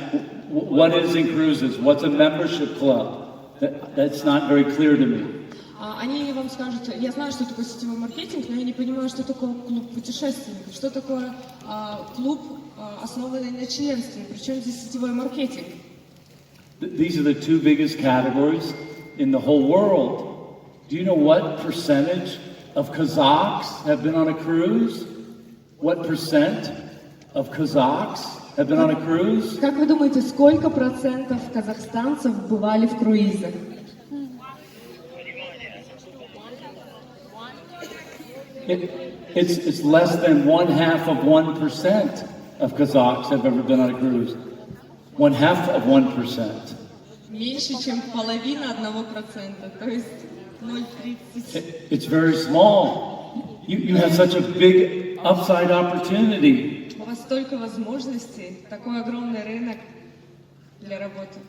what is inCruises? What's a membership club? That's not very clear to me. Они вам скажут, я знаю, что такое сетевой маркетинг, но я не понимаю, что такое клуб путешественников, что такое клуб, основанный на членстве, причем здесь сетевой маркетинг. These are the two biggest categories in the whole world. Do you know what percentage of Kazakhs have been on a cruise? What percent of Kazakhs have been on a cruise? Как вы думаете, сколько процентов казахстанцев бывали в круизах? It's less than 0.5% of Kazakhs have ever been on a cruise. 0.5%. Меньше, чем половина 1%, то есть 0,30. It's very small. You have such a big upside opportunity. У вас столько возможностей, такой огромный рынок для работы.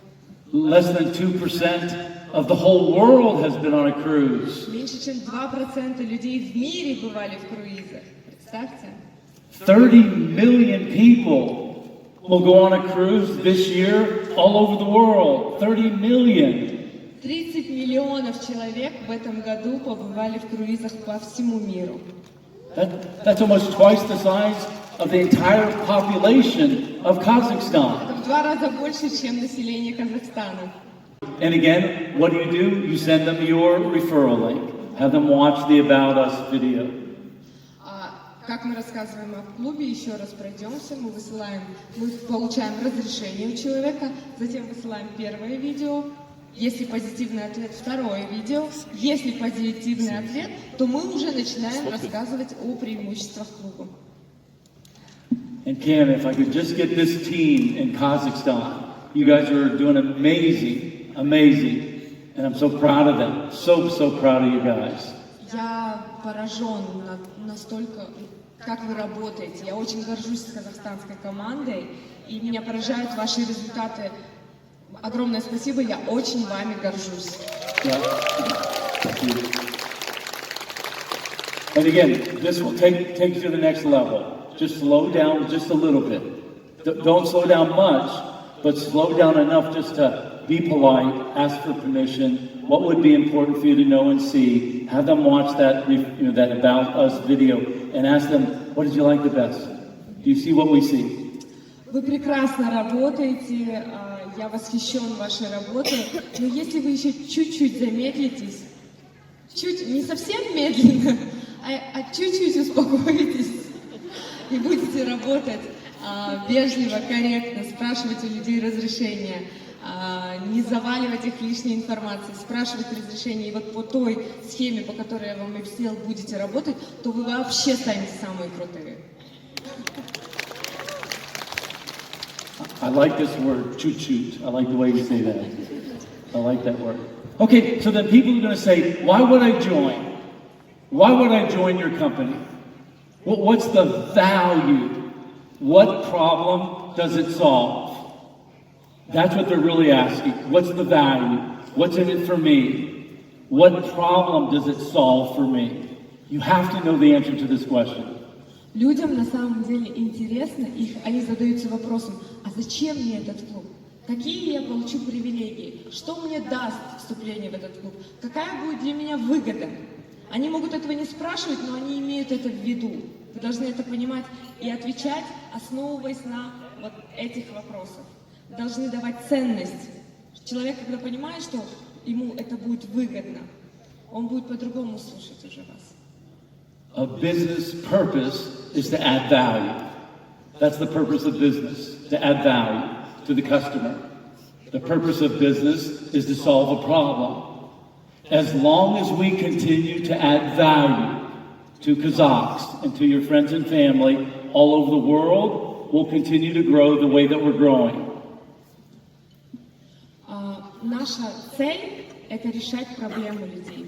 Less than 2% of the whole world has been on a cruise. Меньше, чем 2% людей в мире бывали в круизах. Представьте. 30 million people will go on a cruise this year all over the world. 30 million. 30 миллионов человек в этом году побывали в круизах по всему миру. That's almost twice the size of the entire population of Kazakhstan. Это в 2 раза больше, чем население Казахстана. And again, what do? You send them your referral link. Have them watch the About Us video. Как мы рассказываем о клубе, еще раз пройдемся, мы получаем разрешение у человека, затем высылаем первое видео. Если позитивный ответ, второе видео. Если позитивный ответ, то мы уже начинаем рассказывать о преимуществах клуба. And Cam, if I could just get this team in Kazakhstan, you guys are doing amazing, and I'm so proud of them. So proud of you guys. Я поражен настолько, как вы работаете. Я очень горжусь казахстанской командой, и меня поражают ваши результаты. Огромное спасибо, я очень вами горжусь. And again, this will take you to the next level. Just slow down just a little bit. Don't slow down much, but slow down enough just to be polite, ask for permission. What would be important for you to know and see? Have them watch that, that About Us video and ask them, what did you like the best? Do you see what we see? Вы прекрасно работаете, я восхищен вашей работой, но если вы еще чуть-чуть замедлитесь, не совсем медленно, а чуть-чуть успокоитесь и будете работать вежливо, корректно, спрашивать у людей разрешения, не заваливать их лишней информацией, спрашивать разрешение, и вот по той схеме, по которой я вам объяснил, будете работать, то вы вообще станете самые крутые. I like this word, chut-chut. I like the way you say that. I like that word. Okay, so then people are going to say, why would I join? Why would I join your company? What's the value? What problem does it solve? That's what they're really asking. What's the value? What's in it for me? What problem does it solve for me? You have to know the answer to this question. Людям на самом деле интересно, они задаются вопросом, а зачем мне этот клуб? Какие я получу привилегии? Что мне даст вступление в этот клуб? Какая будет для меня выгода? Они могут этого не спрашивать, но они имеют это в виду. Вы должны это понимать и отвечать, основываясь на вот этих вопросах. Вы должны давать ценность. Человек, когда понимает, что ему это будет выгодно, он будет по-другому слушать уже вас. A business purpose is to add value. That's the purpose of business, to add value to the customer. The purpose of business is to solve a problem. As long as we continue to add value to Kazakhs and to your friends and family all over the world, we'll continue to grow the way that we're growing. Наша цель – это решать проблемы людей.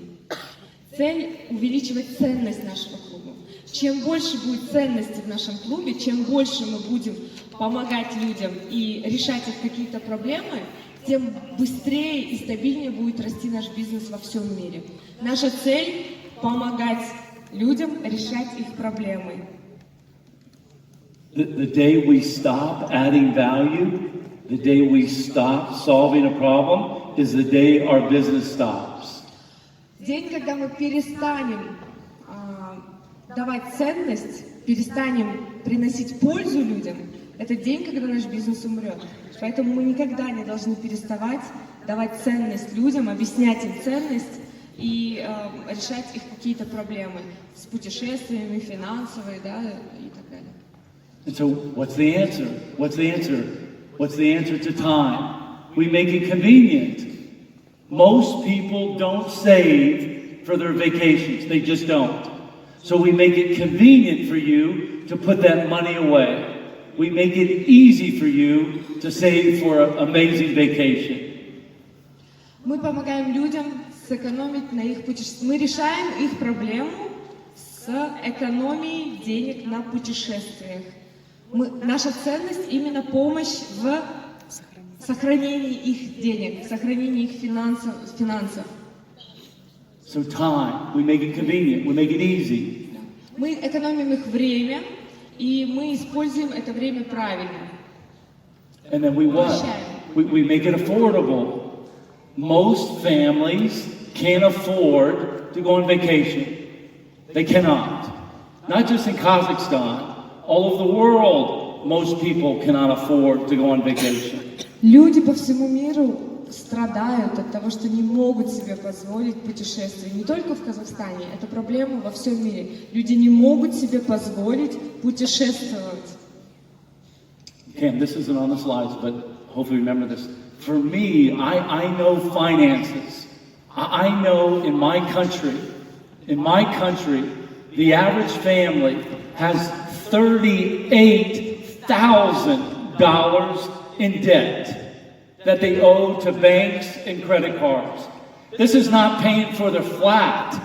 Цель – увеличивать ценность нашего клуба. Чем больше будет ценности в нашем клубе, чем больше мы будем помогать людям и решать их какие-то проблемы, тем быстрее и стабильнее будет расти наш бизнес во всем мире. Наша цель – помогать людям решать их проблемы. The day we stop adding value, the day we stop solving a problem, is the day our business stops. День, когда мы перестанем давать ценность, перестанем приносить пользу людям, это день, когда наш бизнес умрет. Поэтому мы никогда не должны переставать давать ценность людям, объяснять им ценность и решать их какие-то проблемы с путешествиями, финансовые, да, и так далее. And so what's the answer? What's the answer? What's the answer to time? We make it convenient. Most people don't save for their vacations. They just don't. So we make it convenient for you to put that money away. We make it easy for you to save for an amazing vacation. Мы помогаем людям сэкономить на их путешествиях. Мы решаем их проблему с экономией денег на путешествиях. Наша ценность именно помощь в сохранении их денег, сохранении их финансов. So time, we make it convenient, we make it easy. Мы экономим их время, и мы используем это время правильно. And then we what? We make it affordable. Most families can't afford to go on vacation. They cannot. Not just in Kazakhstan. All over the world, most people cannot afford to go on vacation. Люди по всему миру страдают от того, что не могут себе позволить путешествия. Не только в Казахстане, это проблема во всем мире. Люди не могут себе позволить путешествовать. Cam, this isn't on the slides, but hopefully remember this. For me, I know finances. I know in my country, the average family has $38,000 in debt that they owe to banks and credit cards. This is not paying for their flat.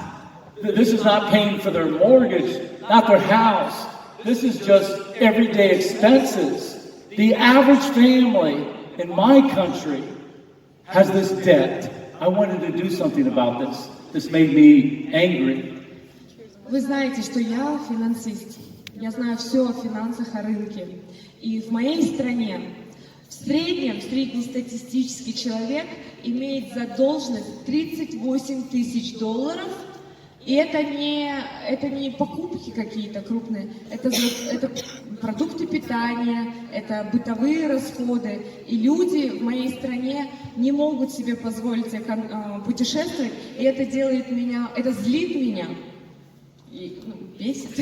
This is not paying for their mortgage, not their house. This is just everyday expenses. The average family in my country has this debt. I wanted to do something about this. This made me angry. Вы знаете, что я финансист. Я знаю все о финансах, о рынке. И в моей стране в среднем среднестатистический человек имеет задолженность $38 тысяч. И это не покупки какие-то крупные, это продукты питания, это бытовые расходы. И люди в моей стране не могут себе позволить путешествовать, и это делает меня, это злит меня и бесит.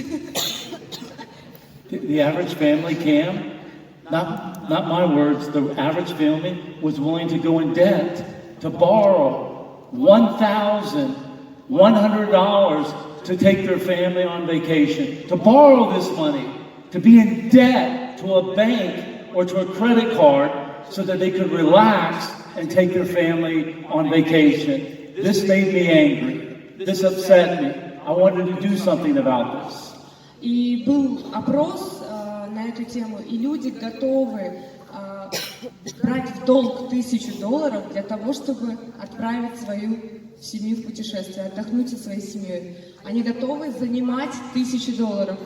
The average family, Cam, not my words, the average family was willing to go in debt to borrow $1,100 to take their family on vacation, to borrow this money, to be in debt to a bank or to a credit card so that they could relax and take their family on vacation. This made me angry. This upset me. I wanted to do something about this. И был опрос на эту тему, и люди готовы брать в долг $1000 для того, чтобы отправить свою семью в путешествие, отдохнуть со своей семьей. Они готовы занимать $1000.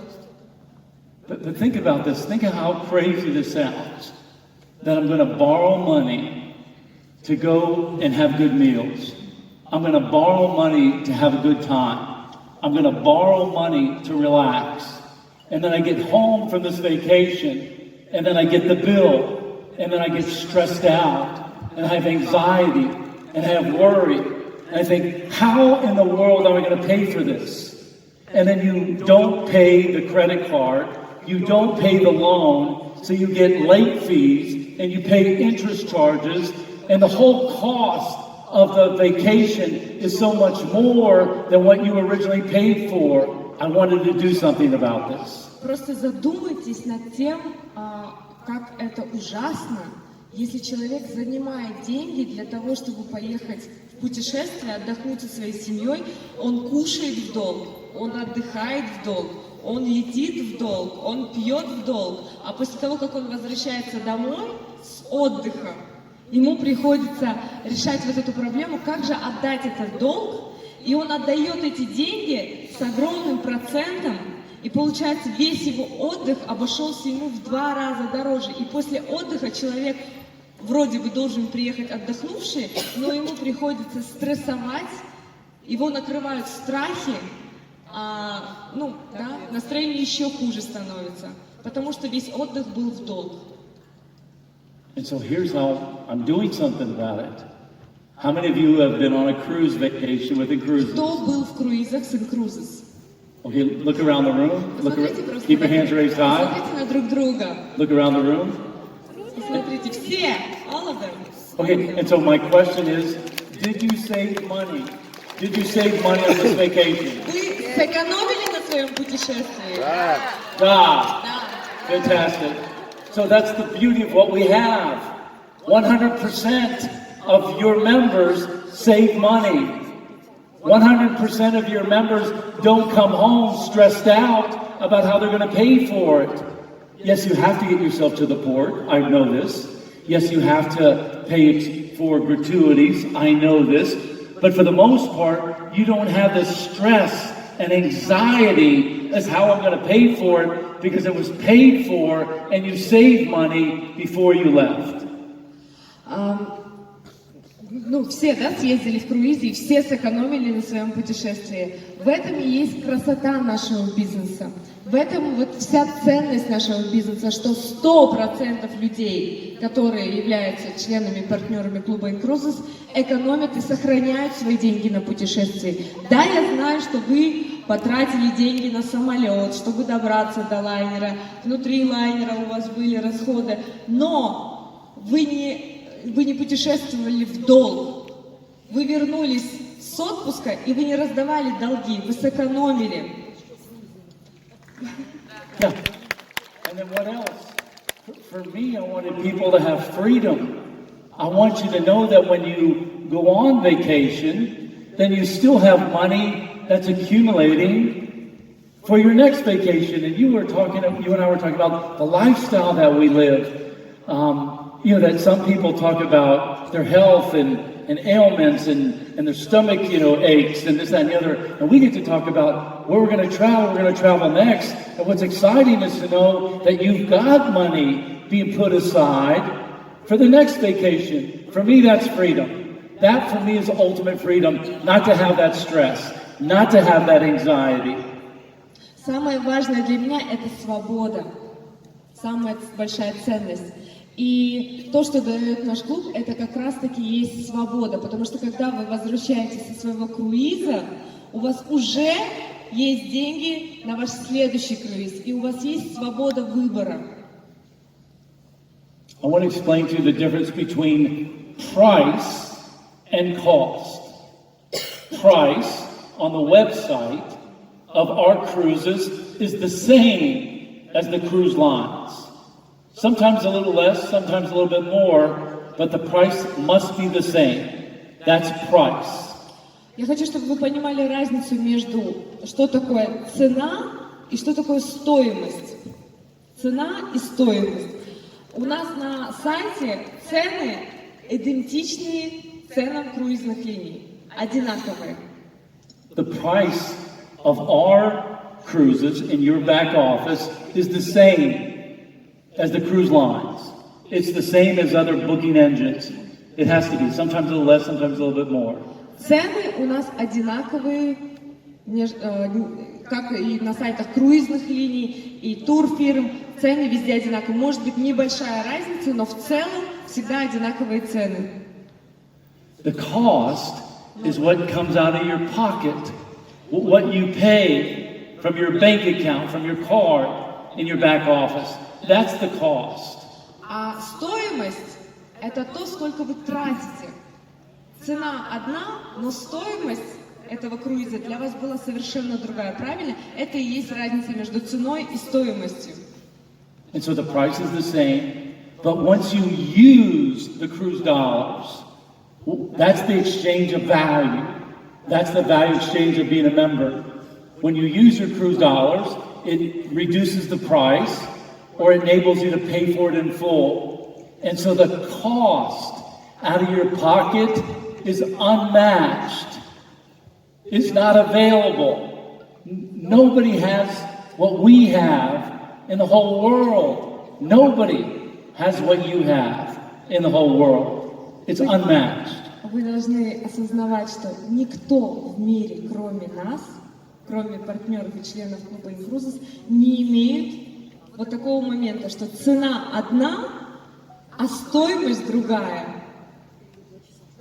But think about this. Think of how crazy this sounds. That I'm going to borrow money to go and have good meals. I'm going to borrow money to have a good time. I'm going to borrow money to relax. And then I get home from this vacation, and then I get the bill, and then I get stressed out, and I have anxiety, and I have worry. And I think, how in the world am I going to pay for this? And then you don't pay the credit card, you don't pay the loan, so you get late fees, and you pay interest charges, and the whole cost of the vacation is so much more than what you originally paid for. I wanted to do something about this. Просто задумайтесь над тем, как это ужасно, если человек занимает деньги для того, чтобы поехать в путешествие, отдохнуть со своей семьей, он кушает в долг, он отдыхает в долг, он летит в долг, он пьет в долг, а после того, как он возвращается домой с отдыха, ему приходится решать вот эту проблему, как же отдать этот долг, и он отдает эти деньги с огромным процентом, и получается весь его отдых обошелся ему в 2 раза дороже. И после отдыха человек вроде бы должен приехать отдохнувший, но ему приходится стрессовать, его накрывают страхи, настроение еще хуже становится, потому что весь отдых был в долг. And so here's how I'm doing something about it. How many of you have been on a cruise vacation with inCruises? Кто был в круизах с inCruises? Okay, look around the room. Keep your hands raised high. Посмотрите на друг друга. Look around the room. Посмотрите, все, all of them. Okay, and so my question is, did you save money? Did you save money on this vacation? Вы сэкономили на своем путешествии? Ah, fantastic. So that's the beauty of what we have. 100% of your members save money. 100% of your members don't come home stressed out about how they're going to pay for it. Yes, you have to get yourself to the port. I know this. Yes, you have to pay for gratuities. I know this. But for the most part, you don't have the stress and anxiety as how I'm going to pay for it because it was paid for and you saved money before you left. Все, съездили в круизе, и все сэкономили на своем путешествии. В этом и есть красота нашего бизнеса. В этом вот вся ценность нашего бизнеса, что 100% людей, которые являются членами, партнерами клуба inCruises, экономят и сохраняют свои деньги на путешествии. Да, я знаю, что вы потратили деньги на самолет, чтобы добраться до лайнера, внутри лайнера у вас были расходы, но вы не путешествовали в долг. Вы вернулись с отпуска, и вы не раздавали долги, вы сэкономили. Yeah. And then what else? For me, I wanted people to have freedom. I want you to know that when you go on vacation, then you still have money that's accumulating for your next vacation. And you and I were talking about the lifestyle that we live. That some people talk about their health and ailments and their stomach, aches and this, that, and the other. And we get to talk about where we're going to travel next. And what's exciting is to know that you've got money being put aside for the next vacation. For me, that's freedom. That, for me, is ultimate freedom. Not to have that stress, not to have that anxiety. Самое важное для меня – это свобода. Самая большая ценность. И то, что дает наш клуб, это как раз-таки есть свобода, потому что когда вы возвращаетесь со своего круиза, у вас уже есть деньги на ваш следующий круиз, и у вас есть свобода выбора. I want to explain to you the difference between price and cost. Price on the website of our cruises is the same as the cruise lines. Sometimes a little less, sometimes a little bit more, but the price must be the same. That's price. Я хочу, чтобы вы понимали разницу между, что такое цена и что такое стоимость. Цена и стоимость. У нас на сайте цены идентичны ценам круизных линий, одинаковые. The price of our cruises in your back office is the same as the cruise lines. It's the same as other booking engines. It has to be. Sometimes a little less, sometimes a little bit more. Цены у нас одинаковые, как и на сайтах круизных линий и турфирм. Цены везде одинаковые. Может быть, небольшая разница, но в целом всегда одинаковые цены. The cost is what comes out of your pocket, what you pay from your bank account, from your card in your back office. That's the cost. А стоимость – это то, сколько вы тратите. Цена одна, но стоимость этого круиза для вас была совершенно другая. Правильно? Это и есть разница между ценой и стоимостью. And so the price is the same, but once you use the cruise dollars, that's the exchange of value. That's the value exchange of being a member. When you use your cruise dollars, it reduces the price or enables you to pay for it in full. And so the cost out of your pocket is unmatched. It's not available. Nobody has what we have in the whole world. Nobody has what you have in the whole world. It's unmatched. Вы должны осознавать, что никто в мире, кроме нас, кроме партнеров и членов клуба inCruises, не имеет вот такого момента, что цена одна, а стоимость другая.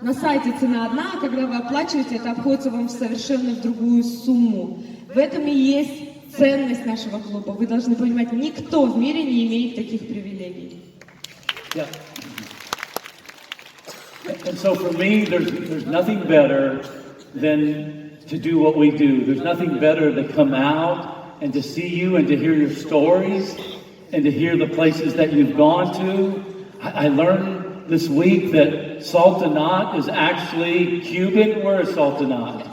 На сайте цена одна, а когда вы оплачиваете, это обходится вам в совершенно другую сумму. В этом и есть ценность нашего клуба. Вы должны понимать, никто в мире не имеет таких привилегий. Yeah. And so for me, there's nothing better than to do what we do. There's nothing better to come out and to see you and to hear your stories and to hear the places that you've gone to. I learned this week that Sultanat is actually Cuban. Where is Sultanat?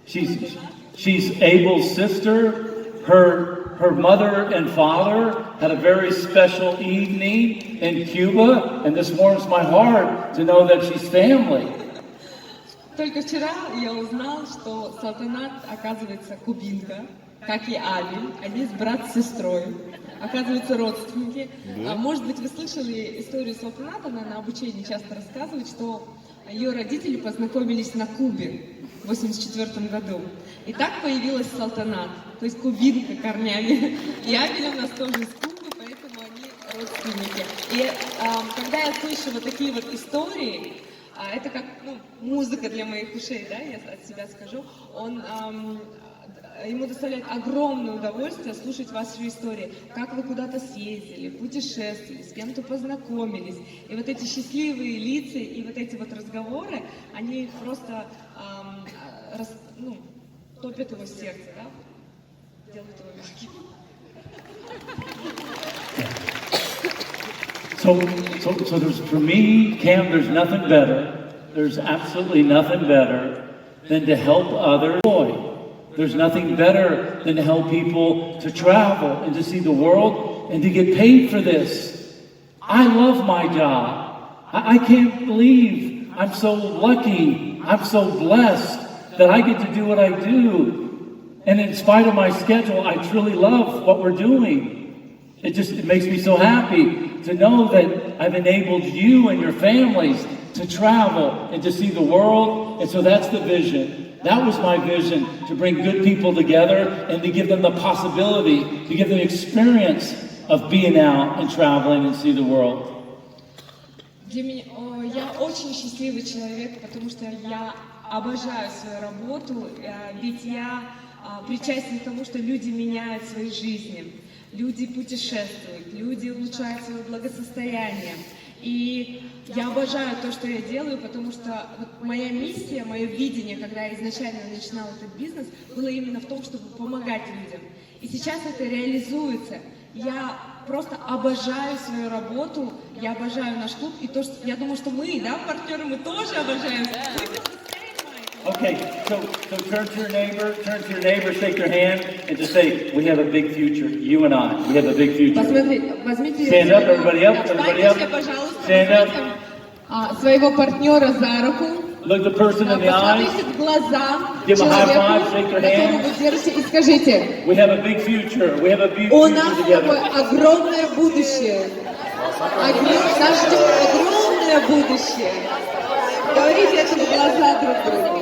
She's Abel's sister. Her mother and father had a very special evening in Cuba, and this warms my heart to know that she's family. Только вчера я узнал, что Салтанат, оказывается, кубинка, как и Абель. Они с брат с сестрой. Оказывается, родственники. Может быть, вы слышали историю Салтанат, она на обучении часто рассказывает, что ее родители познакомились на Кубе в 1984 году. И так появилась Салтанат, то есть кубинка корнями. И Абель у нас тоже из Кубы, поэтому они родственники. И когда я слышу вот такие вот истории, это как музыка для моих ушей, да, я от себя скажу, ему доставляет огромное удовольствие слушать ваши истории, как вы куда-то съездили, путешествовали, с кем-то познакомились. И вот эти счастливые лица и вот эти вот разговоры, они просто топят его сердце, да? Делают его мягким. So there's, for me, Cam, there's nothing better. There's absolutely nothing better than to help others. There's nothing better than to help people to travel and to see the world and to get paid for this. I love my job. I can't believe I'm so lucky. I'm so blessed that I get to do what I do. And in spite of my schedule, I truly love what we're doing. It makes me so happy to know that I've enabled you and your families to travel and to see the world. And so that's the vision. That was my vision, to bring good people together and to give them the possibility, to give them the experience of being out and traveling and see the world. Для меня, я очень счастливый человек, потому что я обожаю свою работу, ведь я причастен к тому, что люди меняют свои жизни, люди путешествуют, люди улучшают свое благосостояние. И я обожаю то, что я делаю, потому что вот моя миссия, мое видение, когда я изначально начинала этот бизнес, было именно в том, чтобы помогать людям. И сейчас это реализуется. Я просто обожаю свою работу, я обожаю наш клуб, и то, что я думаю, что мы, да, партнеры, мы тоже обожаем. Okay, so turn to your neighbor, shake their hand, and just say, we have a big future, you and I, we have a big future. Возьмите, Stand up, everybody up, everybody up. Stand up. Своего партнера за руку. Look the person in the eyes. Посмотрите в глаза Give them a high человеку, five, shake their которого hand. вы держите, и скажите, We have a big future, we have a big у future нас together. огромное будущее. Нас ждет огромное будущее. Говорите это в глаза друг другу.